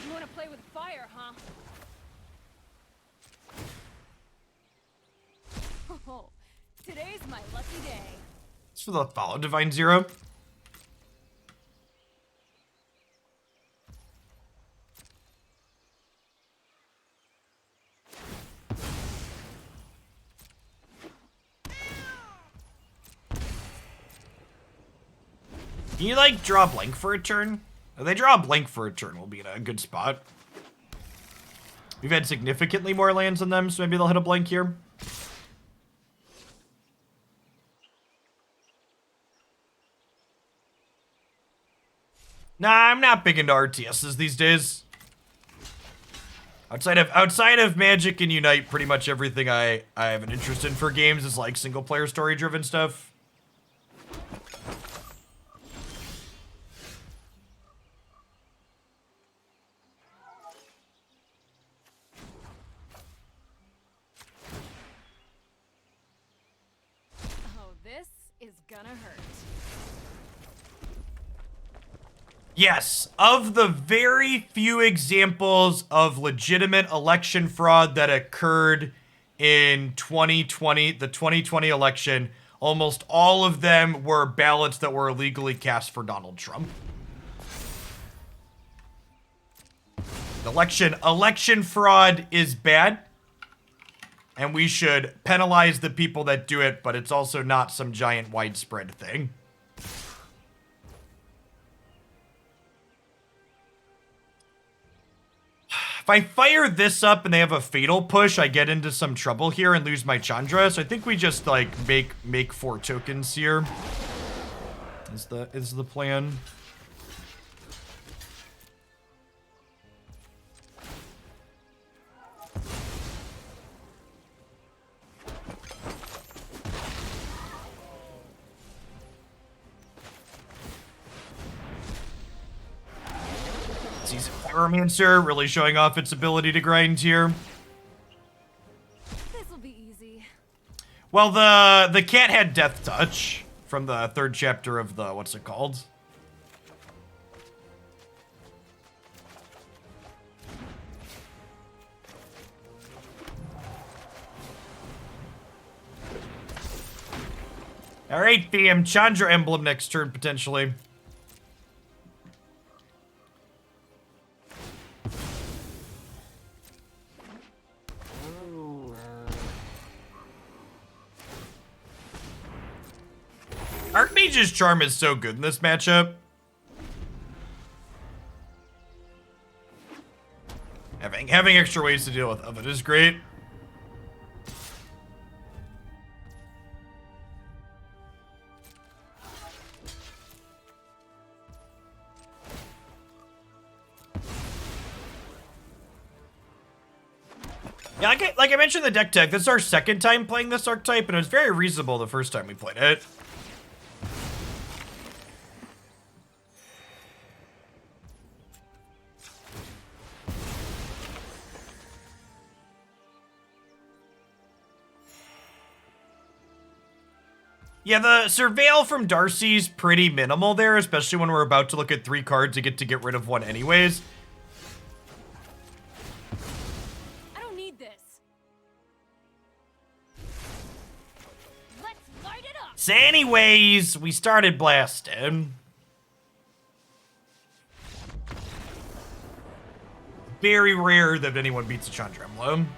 S2: You want to play with fire, huh? Oh, today's my lucky day.
S1: It's for the follow Divine Zero. Can you, like, draw a blank for a turn? If they draw a blank for a turn, we'll be in a good spot. We've had significantly more lands than them, so maybe they'll hit a blank here. Nah, I'm not big into RTSs these days. Outside of Magic and Unite, pretty much everything I have an interest in for games is like single player story driven stuff.
S2: Oh, this is gonna hurt.
S1: Yes, of the very few examples of legitimate election fraud that occurred in 2020, the 2020 election, almost all of them were ballots that were illegally cast for Donald Trump. Election fraud is bad, and we should penalize the people that do it, but it's also not some giant widespread thing. If I fire this up and they have a fatal push, I get into some trouble here and lose my Chandra. So I think we just like make 4 tokens here. Is the plan. Seasoned Pyromancer really showing off its ability to grind here.
S2: This'll be easy.
S1: Well, the cat had Death Touch from the 3rd chapter of the what's it called? All right, BM Chandra emblem next turn potentially. Archmage's Charm is so good in this matchup. Having extra ways to deal with it is great. Yeah, like I mentioned the deck tech, this is our 2nd time playing this archetype, and it was very reasonable the first time we played it. Yeah, the Surveil from Darcy's pretty minimal there, especially when we're about to look at 3 cards to get rid of one anyways.
S2: I don't need this. Let's light it up.
S1: So anyways, we started blasting. Very rare that anyone beats a Chandra Emblem.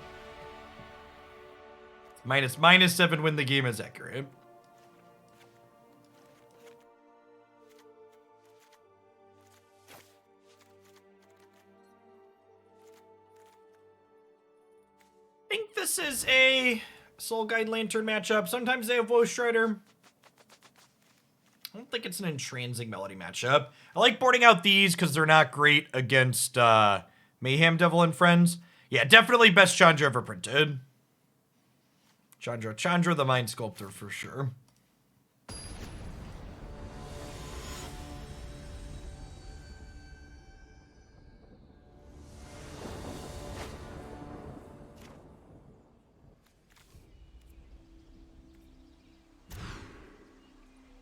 S1: -7 when the game is accurate. I think this is a Soul Guide Lantern matchup. Sometimes they have Woe Strider. I don't think it's an Entrancing Melody matchup. I like boarding out these because they're not great against Mayhem Devil and Friends. Yeah, definitely best Chandra ever printed. Chandra the Mind Sculptor for sure.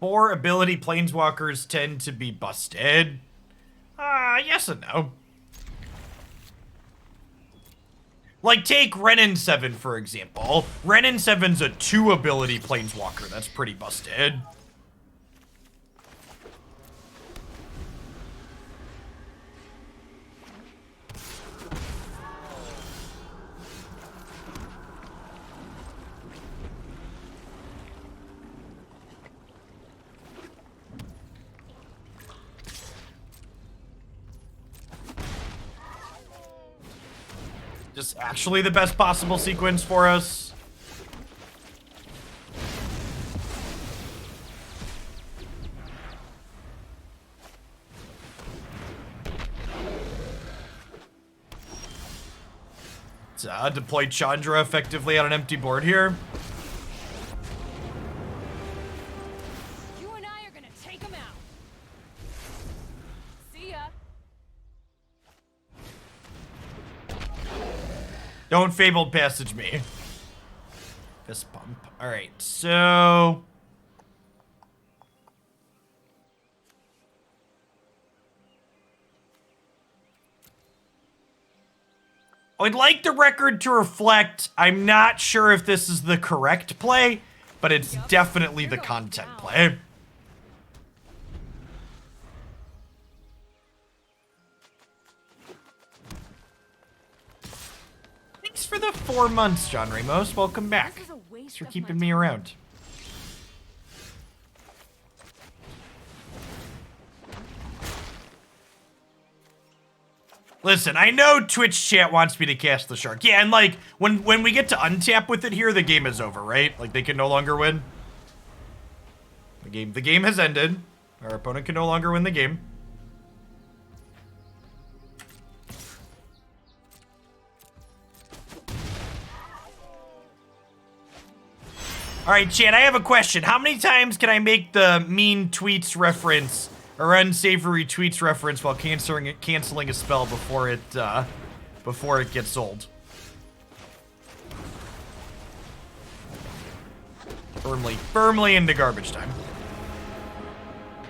S1: Four ability planeswalkers tend to be busted. Yes and no. Like, take Renin 7, for example. Renin 7's a 2 ability planeswalker. That's pretty busted. Just actually the best possible sequence for us. Deploy Chandra effectively on an empty board here.
S2: You and I are gonna take them out. See ya.
S1: Don't Fabled Passage me. Fist pump. Alright, so... I'd like the record to reflect, I'm not sure if this is the correct play, but it's definitely the content play. Thanks for the 4 months, John Ramos. Welcome back. Thanks for keeping me around. Listen, I know Twitch chat wants me to cast the Shark. Yeah, and like, when we get to untap with it here, the game is over, right? Like, they can no longer win. The game has ended. Our opponent can no longer win the game. Alright, chat, I have a question. How many times can I make the mean tweets reference or unsavory tweets reference while canceling a spell before it gets old? Firmly into garbage time.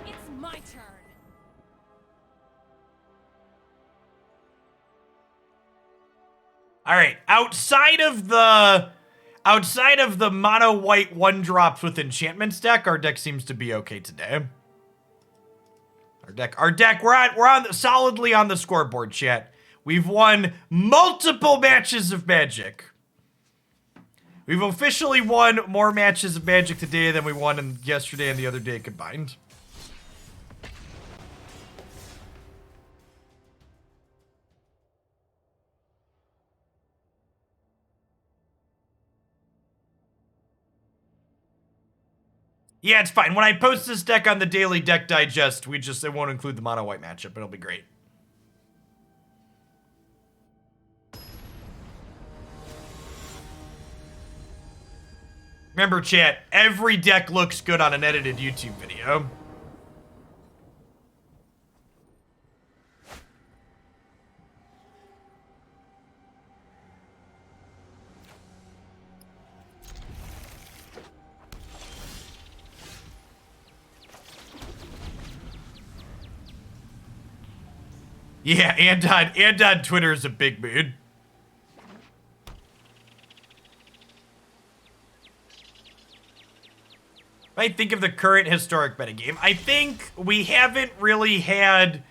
S2: It's my turn.
S1: All right, outside of the mono white 1-drops with enchantments deck, our deck seems to be okay today. Our deck, we're solidly on the scoreboard, chat. We've won multiple matches of Magic. We've officially won more matches of Magic today than we won yesterday and the other day combined. Yeah, it's fine. When I post this deck on the Daily Deck Digest, it won't include the mono white matchup, but it'll be great. Remember, chat, every deck looks good on an edited YouTube video. Yeah, and on Twitter is a big mood. I think of the current historic metagame. I think we haven't really had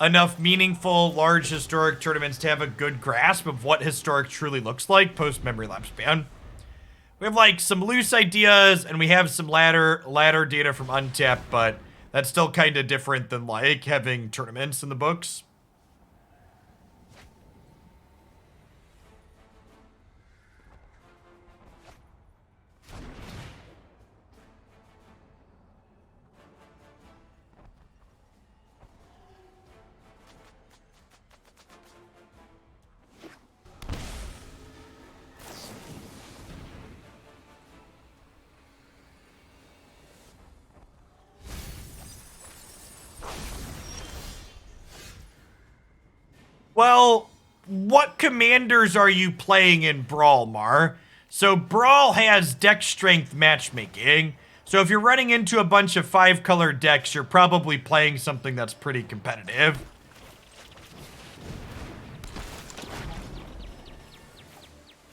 S1: enough meaningful, large historic tournaments to have a good grasp of what historic truly looks like post Memory Lapse ban. We have like some loose ideas and we have some ladder data from Untap, but that's still kind of different than like having tournaments in the books. Well, what commanders are you playing in Brawl, Mar? So Brawl has deck strength matchmaking. So if you're running into a bunch of 5-color decks, you're probably playing something that's pretty competitive.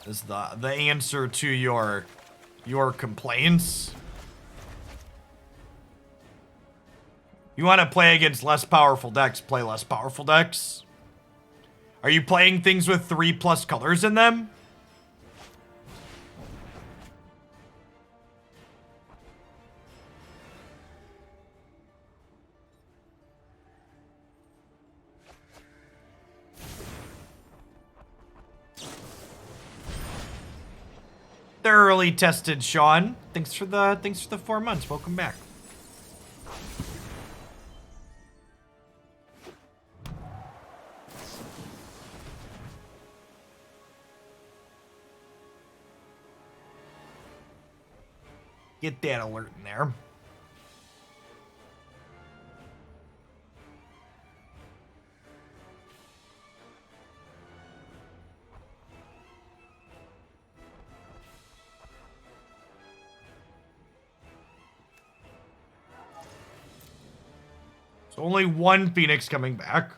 S1: Is the answer to your complaints. You want to play against less powerful decks, play less powerful decks. Are you playing things with 3+ colors in them? Thoroughly tested, Sean. Thanks for the 4 months. Welcome back. Get that alert in there. So only one Phoenix coming back.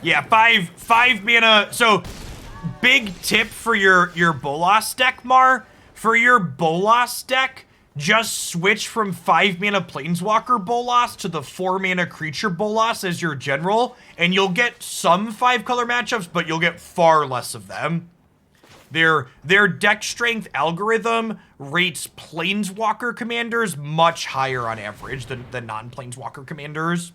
S1: Yeah, five mana. So big tip for your Bolas deck, Mar. For your Bolas deck, just switch from 5 mana Planeswalker Bolas to the 4 mana creature Bolas as your general, and you'll get some 5-color matchups, but you'll get far less of them. Their deck strength algorithm rates Planeswalker commanders much higher on average than non-Planeswalker commanders.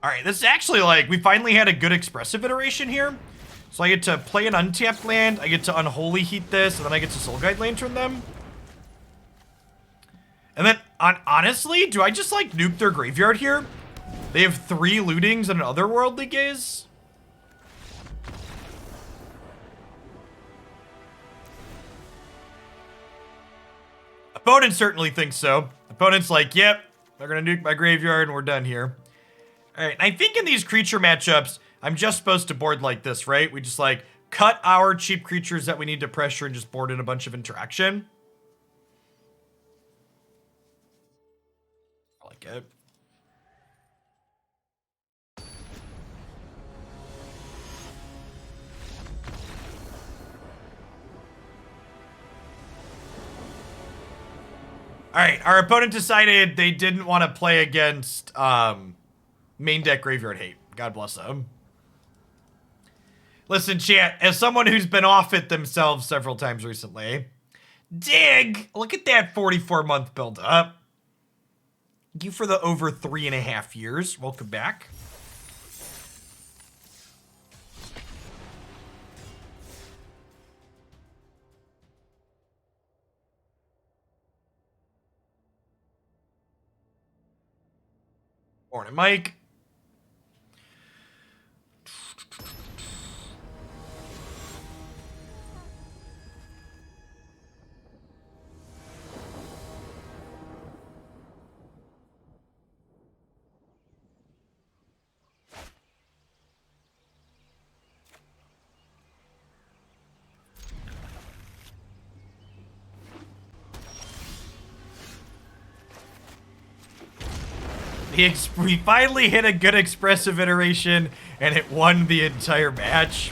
S1: All right, this is actually like, we finally had a good expressive iteration here. So I get to play an untapped land, I get to Unholy Heat this, and then I get to Soul Guide Lantern them. And then, honestly, do I just like nuke their graveyard here? They have 3 lootings and an otherworldly gaze. Opponent certainly thinks so. Opponent's like, yep, they're gonna nuke my graveyard and we're done here. All right, I think in these creature matchups, I'm just supposed to board like this, right? We just like cut our cheap creatures that we need to pressure and just board in a bunch of interaction. I like it. All right, our opponent decided they didn't want to play against main deck Graveyard Hate. God bless them. Listen, chat, as someone who's been off it themselves several times recently, dig! Look at that 44-month build up. Thank you for the over 3.5 years. Welcome back. Morning, Mike. We finally hit a good expressive iteration, and it won the entire match.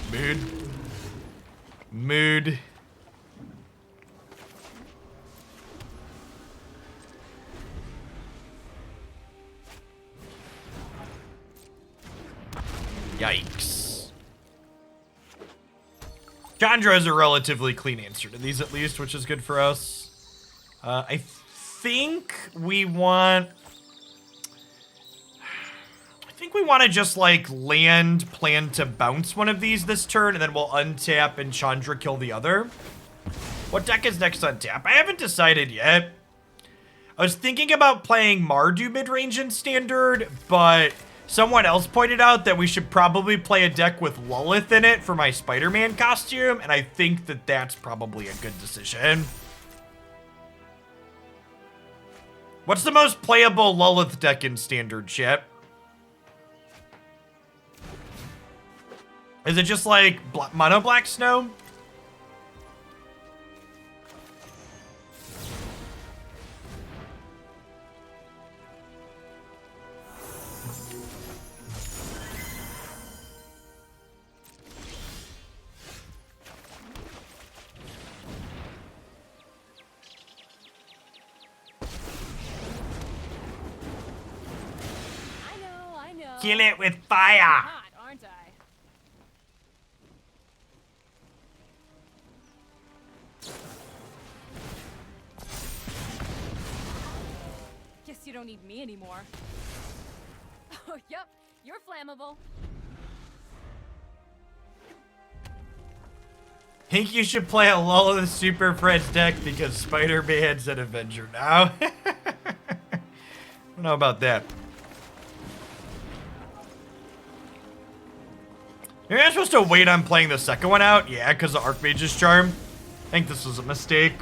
S1: Mood. Yikes. Chandra is a relatively clean answer to these, at least, which is good for us. I think we want to just, like, plan to bounce one of these this turn, and then we'll untap and Chandra kill the other. What deck is next on tap? I haven't decided yet. I was thinking about playing Mardu midrange in Standard, but someone else pointed out that we should probably play a deck with Lilith in it for my Spider-Man costume, and I think that that's probably a good decision. What's the most playable Lilith deck in Standard, chat? Is it just like mono black snow?
S2: I know.
S1: Kill it with fire.
S2: Hot, aren't I? Guess you don't need me anymore. Oh, yep, you're flammable.
S1: Think you should play a Lilith Super Friends deck because Spider-Man's an Avenger now. I don't know about that. Maybe I'm supposed to wait on playing the second one out? Yeah, because of Archmage's Charm. I think this was a mistake.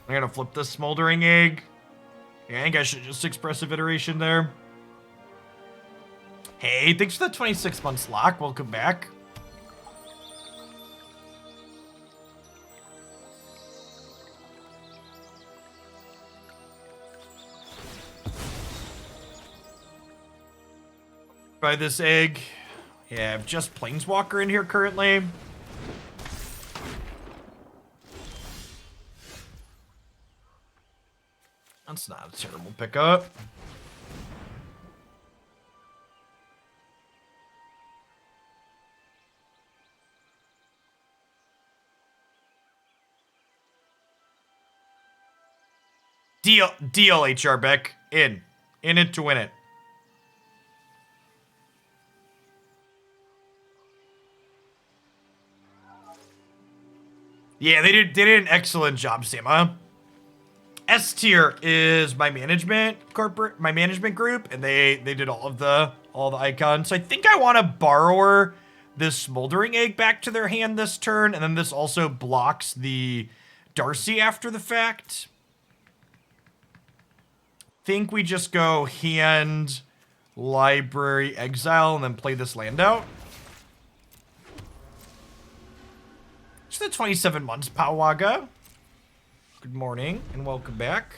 S1: I'm gonna flip this Smoldering Egg. Yeah, I think I should just Expressive Iteration there. Hey, thanks for the 26 months lock. Welcome back. Buy this egg. Yeah, I have just Planeswalker in here currently. That's not a terrible pickup. Deal, HR Beck. In it to win it. Yeah, they did an excellent job, Sama. S tier is my management group, and they did all the icons. So I think I want to borrower this Smoldering Egg back to their hand this turn, and then this also blocks the Darcy after the fact. Think we just go hand, library, exile, and then play this land out. It's the 27 months, Pawaga. Good morning and welcome back.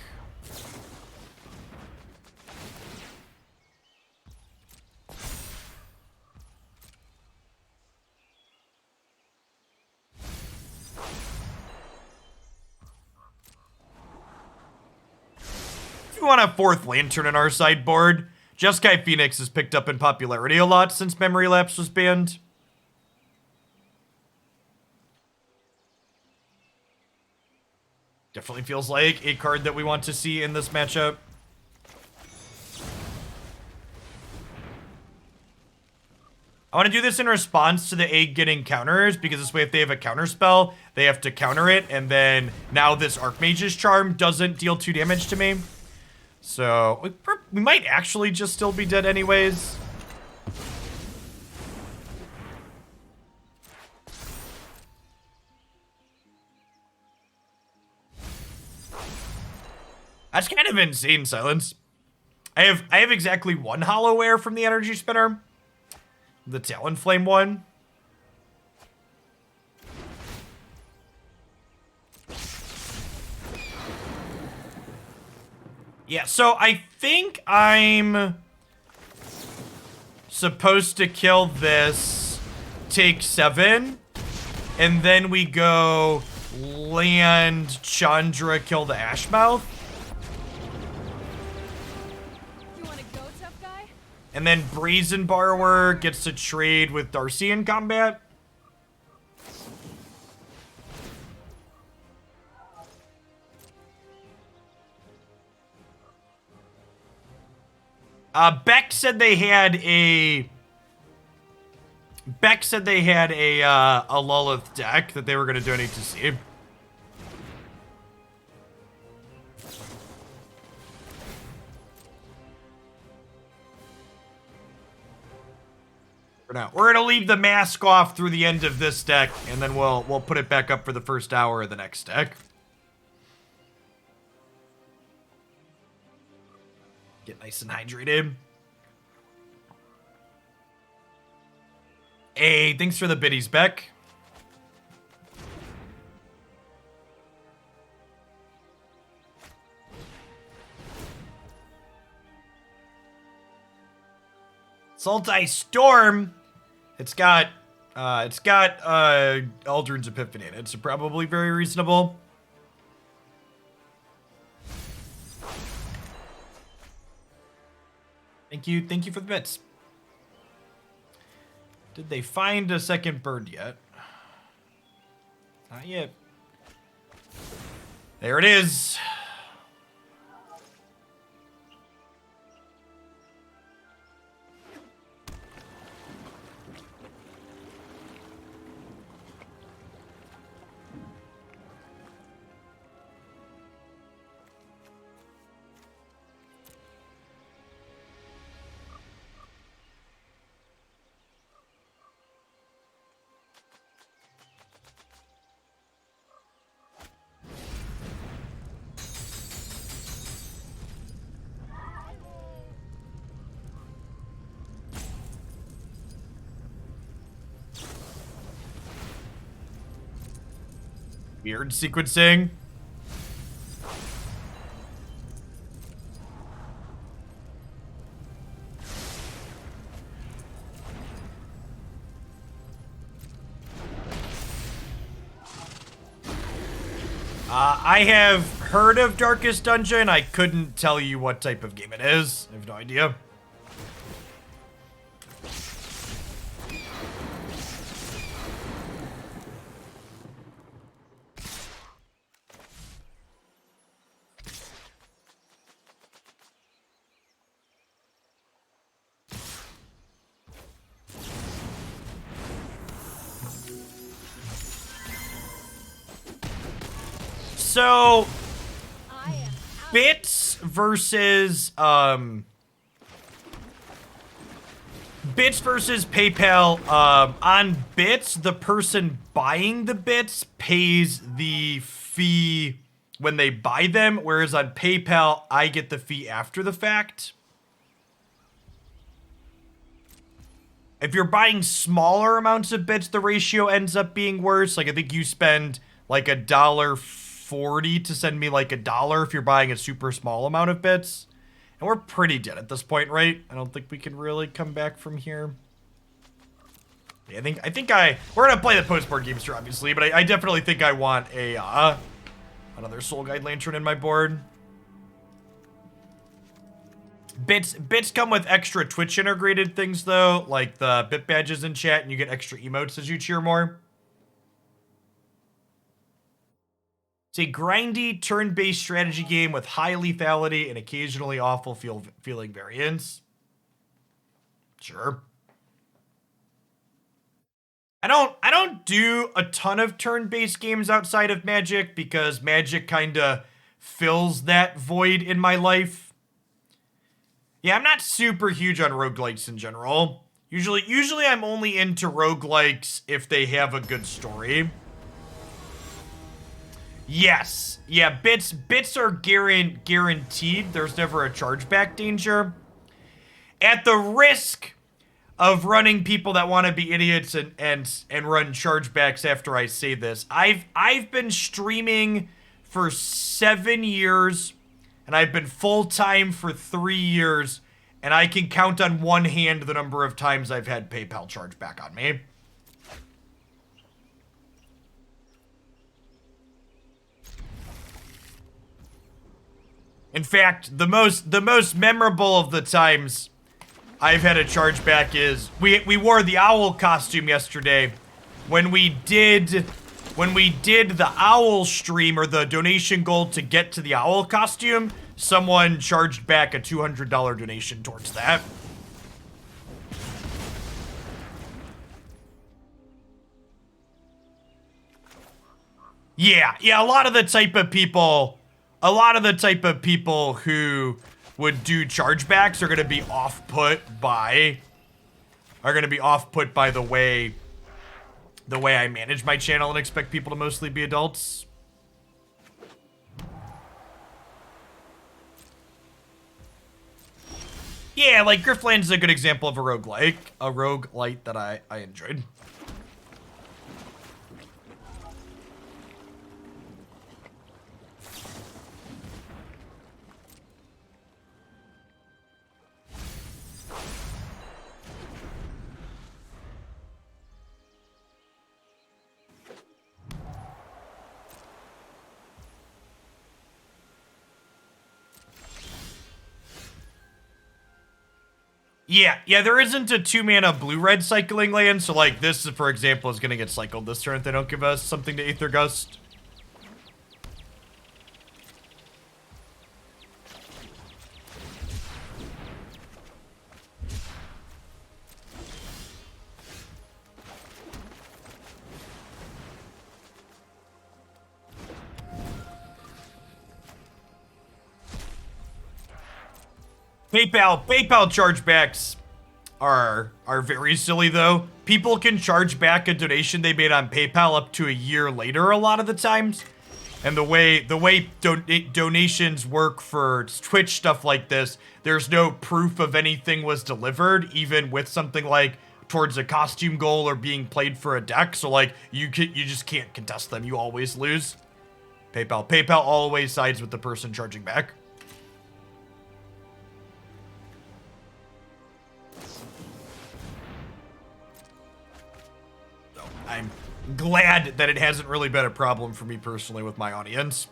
S1: If we want a fourth lantern in our sideboard, Jeskai Phoenix has picked up in popularity a lot since Memory Lapse was banned. Definitely feels like a card that we want to see in this matchup. I want to do this in response to the egg getting counters, because this way if they have a counter spell, they have to counter it, and then now this Archmage's Charm doesn't deal 2 damage to me. So, we might actually just still be dead anyways. That's kind of insane, Silence. I have exactly 1 Hollow Air from the Energy Spinner. The Talonflame one. Yeah, so I think I'm supposed to kill this, take 7, and then we go land Chandra, kill the Ashmouth.
S2: You wanna go, tough guy?
S1: And then Brazen Borrower gets to trade with Darcy in combat. Beck said they had a Lilith deck that they were gonna donate to see. For now, we're gonna leave the mask off through the end of this deck, and then we'll put it back up for the first hour of the next deck. Get nice and hydrated. Hey, thanks for the biddies, Beck. Sultai Storm. It's got Aldrin's Epiphany in it, so probably very reasonable. Thank you for the bits. Did they find a second bird yet? Not yet. There it is. Weird sequencing. I have heard of Darkest Dungeon. I couldn't tell you what type of game it is. I have no idea. So, bits versus PayPal. On bits, the person buying the bits pays the fee when they buy them, whereas on PayPal, I get the fee after the fact. If you're buying smaller amounts of bits, the ratio ends up being worse. Like, I think you spend like $1.40 to send me like $1 if you're buying a super small amount of bits. And we're pretty dead at this point, right? I don't think we can really come back from here. Yeah, we're gonna play the post-board games, obviously, but I definitely think I want another Soul Guide Lantern in my board. Bits come with extra Twitch integrated things though, like the bit badges in chat, and you get extra emotes as you cheer more. It's a grindy, turn-based strategy game with high lethality and occasionally awful feeling variants. Sure. I don't do a ton of turn-based games outside of Magic because Magic kinda fills that void in my life. Yeah, I'm not super huge on roguelikes in general. Usually I'm only into roguelikes if they have a good story. Yes. Yeah, bits are guaranteed. There's never a chargeback danger. At the risk of running people that want to be idiots and run chargebacks after I say this, I've been streaming for 7 years, and I've been full-time for 3 years, and I can count on one hand the number of times I've had PayPal charge back on me. In fact, the most memorable of the times I've had a chargeback is we wore the owl costume yesterday. When we did the owl stream, or the donation goal to get to the owl costume, someone charged back a $200 donation towards that. Yeah, a lot of the type of people who would do chargebacks are going to be off-put by the way I manage my channel and expect people to mostly be adults. Yeah, like Griftlands is a good example of a roguelite that I enjoyed. Yeah, there isn't a 2-mana blue-red cycling land, so like this, for example, is gonna get cycled this turn if they don't give us something to Aether Gust. PayPal chargebacks are very silly though. People can charge back a donation they made on PayPal up to a year later a lot of the times. And the way donations work for Twitch stuff like this, there's no proof of anything was delivered, even with something like towards a costume goal or being played for a deck. So like you just can't contest them. You always lose. PayPal always sides with the person charging back. I'm glad that it hasn't really been a problem for me personally with my audience.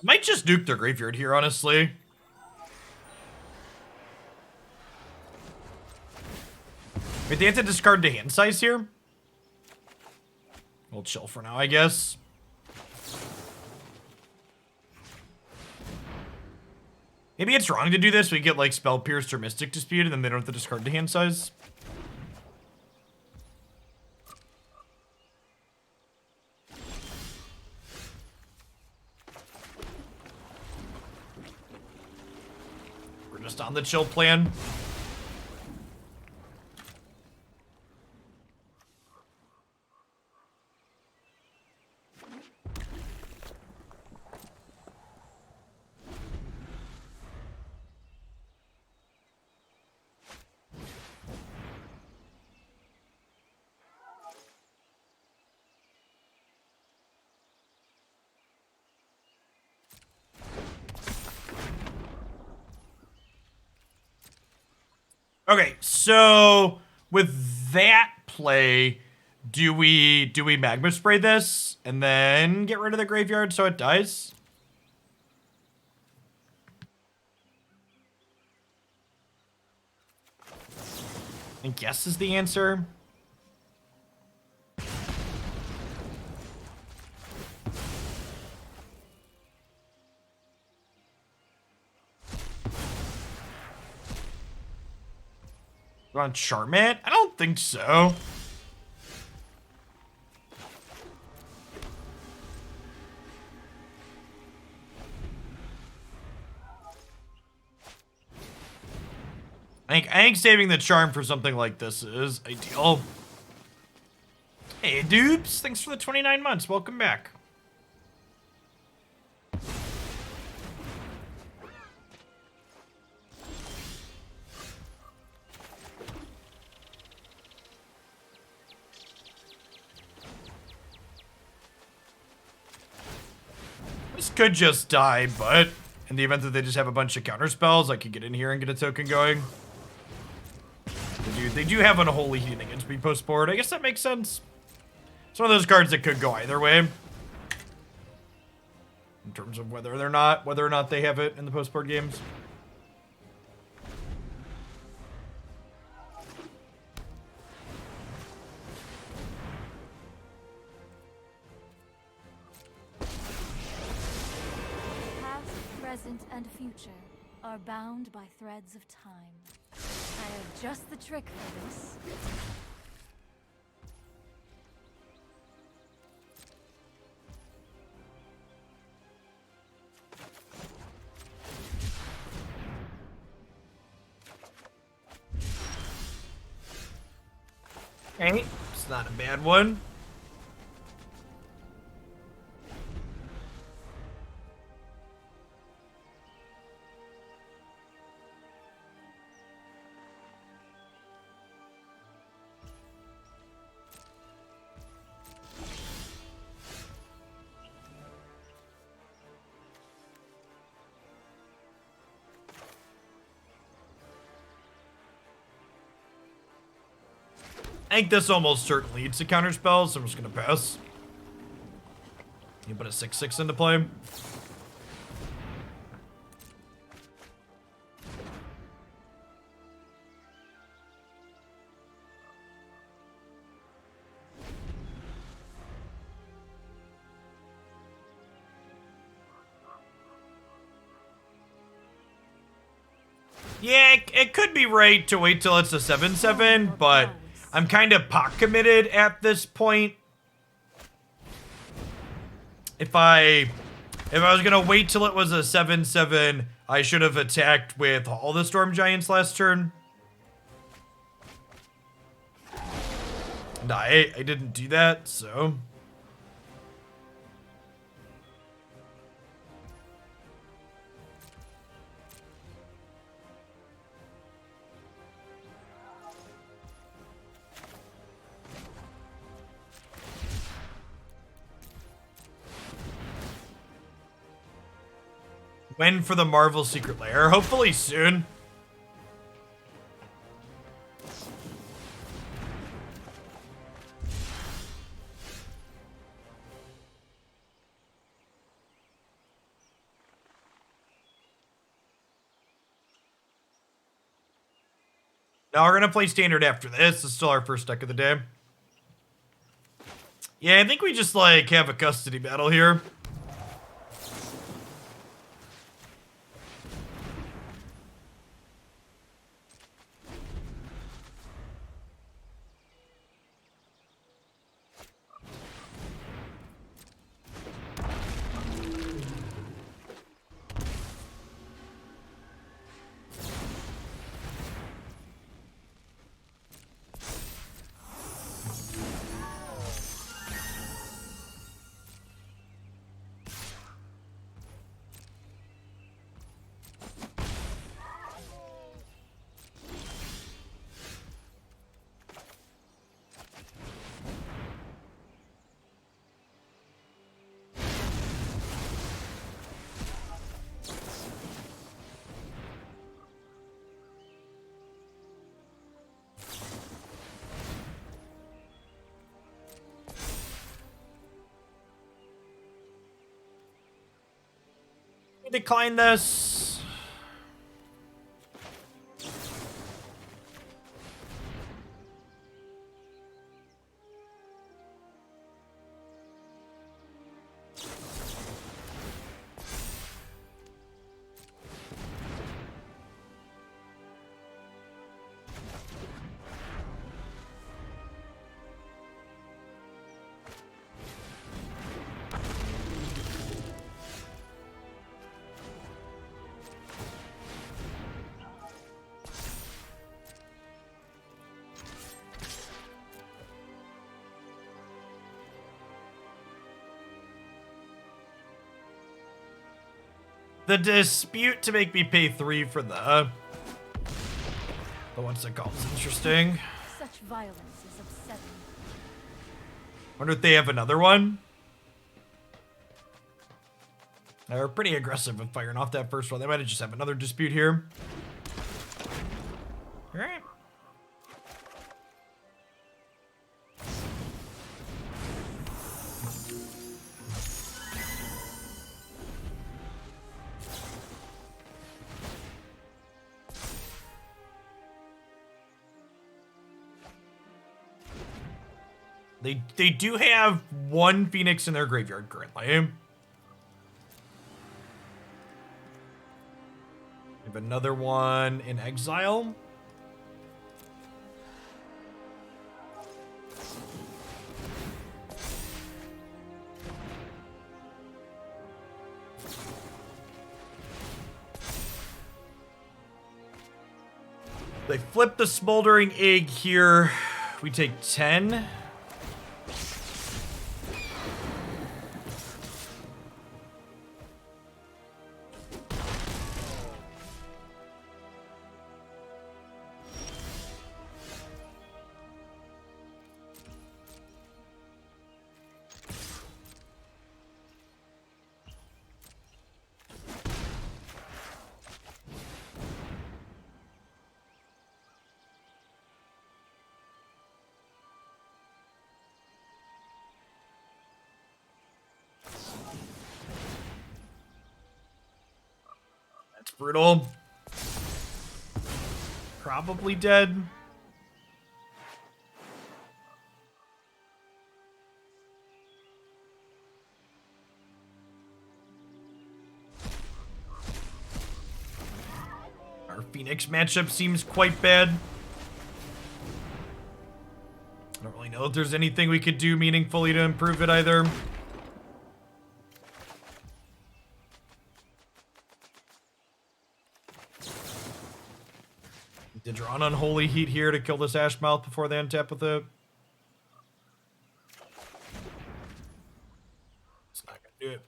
S1: Might just nuke their graveyard here, honestly. Wait, they have to discard the hand size here? We'll chill for now, I guess. Maybe it's wrong to do this. We get like Spell Pierced or Mystic Dispute, and then they don't have to discard the hand size. Just on the chill plan. Okay, so with that play, do we Magma Spray this and then get rid of the graveyard so it dies? I guess is the answer. On Charmant? I don't don't think so. I think saving the charm for something like this is ideal. Hey, Dupes, thanks for the 29 months. Welcome back. This could just die, but in the event that they just have a bunch of counter spells, I could get in here and get a token going. They do have Unholy Heat against me post-board. I guess that makes sense. It's one of those cards that could go either way. In terms of whether or not they have it in the post-board games.
S2: Past, present, and future are bound by threads of time. I have just the trick for this.
S1: Okay, it's not a bad one. I think this almost certainly leads to counter spells, so I'm just gonna pass. You put a 6/6 into play. Yeah, it could be right to wait till it's a 7/7, but I'm kind of pot committed at this point. If I was gonna wait till it was a 7/7, I should have attacked with all the Storm Giants last turn. And I didn't do that, so. When for the Marvel Secret Lair? Hopefully soon. Now we're gonna play Standard after this. This is still our first deck of the day. Yeah, I think we just like have a custody battle here. Decline this. The dispute to make me pay 3 for the what's it called is interesting.
S2: Such violence is upsetting.
S1: Wonder if they have another one. They're pretty aggressive with firing off that first one. They might just have another dispute here. All right. They do have one Phoenix in their graveyard currently. We have another one in exile. They flip the Smoldering Egg here. We take 10. Brutal. Probably dead. Our Phoenix matchup seems quite bad. I don't really know if there's anything we could do meaningfully to improve it either. Did draw an Unholy Heat here to kill this Ashmouth before they untap with it. It's not gonna do it.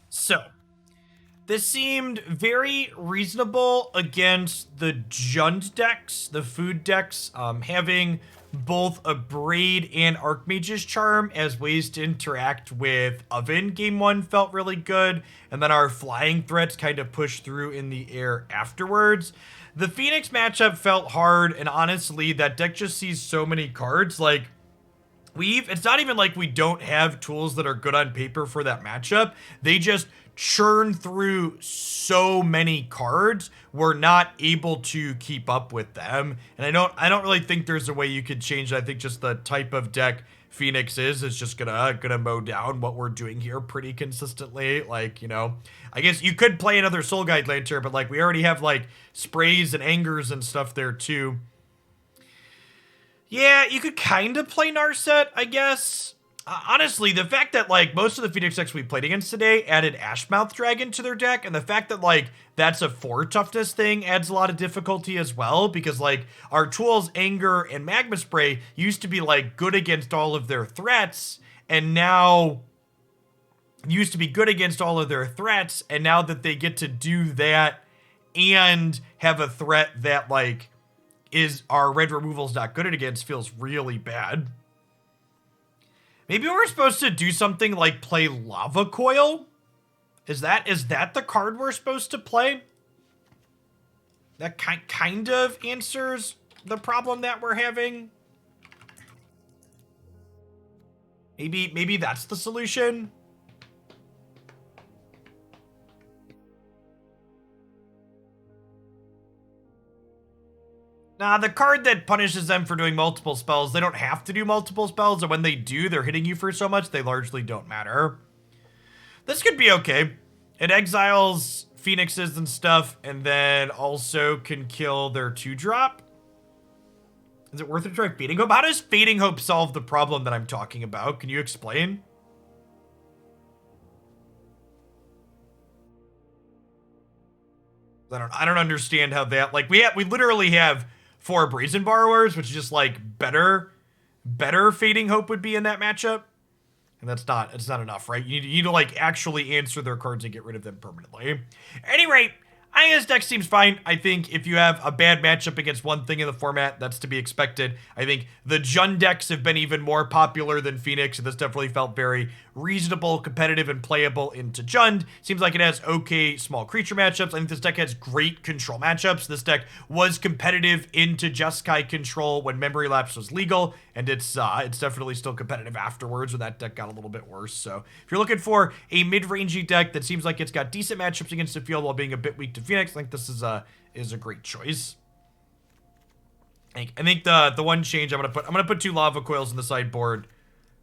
S1: So, this seemed very reasonable against the Jund decks, the food decks, having both Abrade and Archmage's Charm as ways to interact with Oven. Game 1 felt really good, and then our flying threats kind of pushed through in the air afterwards. The Phoenix matchup felt hard, and honestly, that deck just sees so many cards, like, it's not even like we don't have tools that are good on paper for that matchup. They just churn through so many cards. We're not able to keep up with them. And I don't really think there's a way you could change it. I think just the type of deck Phoenix is just gonna mow down what we're doing here pretty consistently. Like, you know, I guess you could play another Soul Guide Lantern, but like we already have like sprays and angers and stuff there too. Yeah, you could kind of play Narset, I guess. Honestly, the fact that, like, most of the Phoenix decks we played against today added Ashmouth Dragon to their deck, and the fact that, like, that's a 4 toughness thing adds a lot of difficulty as well, because, like, our tools, Anger and Magma Spray, used to be, like, good against all of their threats, and now used to be good against all of their threats, and now that they get to do that and have a threat that, like, is our red removal's not good at against feels really bad. Maybe we're supposed to do something like play Lava Coil? Is that the card we're supposed to play? That kind of answers the problem that we're having. Maybe that's the solution. Nah, the card that punishes them for doing multiple spells, they don't have to do multiple spells, and when they do, they're hitting you for so much, they largely don't matter. This could be okay. It exiles Phoenixes and stuff, and then also can kill their 2-drop. Is it worth it to try Fading Hope? How does Fading Hope solve the problem that I'm talking about? Can you explain? I don't understand how that, like, we literally have 4 Brazen Borrowers, which is just like better Fading Hope would be in that matchup. And it's not enough, right? You need to like actually answer their cards and get rid of them permanently. At any rate, I think this deck seems fine. I think if you have a bad matchup against one thing in the format, that's to be expected. I think the Jund decks have been even more popular than Phoenix, and this definitely felt very reasonable, competitive, and playable into Jund. Seems like it has okay small creature matchups. I think this deck has great control matchups. This deck was competitive into Jeskai control when Memory Lapse was legal, and it's definitely still competitive afterwards when that deck got a little bit worse. So if you're looking for a mid-rangey deck that seems like it's got decent matchups against the field while being a bit weak to Phoenix, I think this is a great choice. I think the one change I'm gonna put 2 lava coils in the sideboard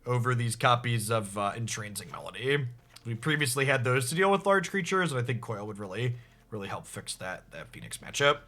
S1: over these copies of Entrancing Melody. We previously had those to deal with large creatures, and I think coil would really help fix that Phoenix matchup.